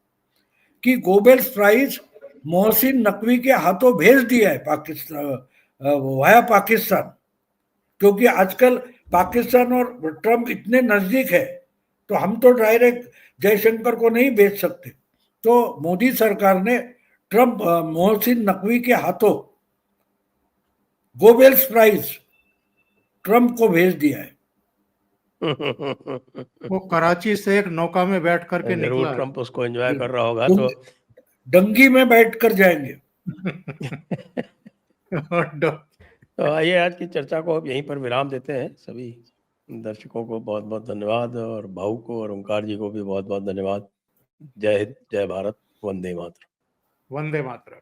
कि गोबेल्स प्राइज मोहसिन नकवी के हाथों भेज दिया है पाकिस्तान, वाया पाकिस्तान, क्योंकि आजकल पाकिस्तान और ट्रंप इतने नजदीक है, तो हम तो डायरेक्ट जयशंकर को नहीं भेज सकते। तो मोदी सरकार ने ट्रंप मोहसिन नकवी के हाथों गोबेल्स प्राइज ट्रंप को भेज दिया है। वो कराची से एक नौका में बैठ करके निकला। ट्रंप उसको एंजॉय कर रहा होगा, तो डंगी में बैठ कर जाएंगे। तो आइए आज की चर्चा को अब यहीं पर विराम देते हैं। सभी दर्शकों को बहुत बहुत धन्यवाद, और भाऊ को और ओंकार जी को भी बहुत बहुत धन्यवाद। जय हिंद, जय भारत, वंदे मातरम। वंदे मातरम।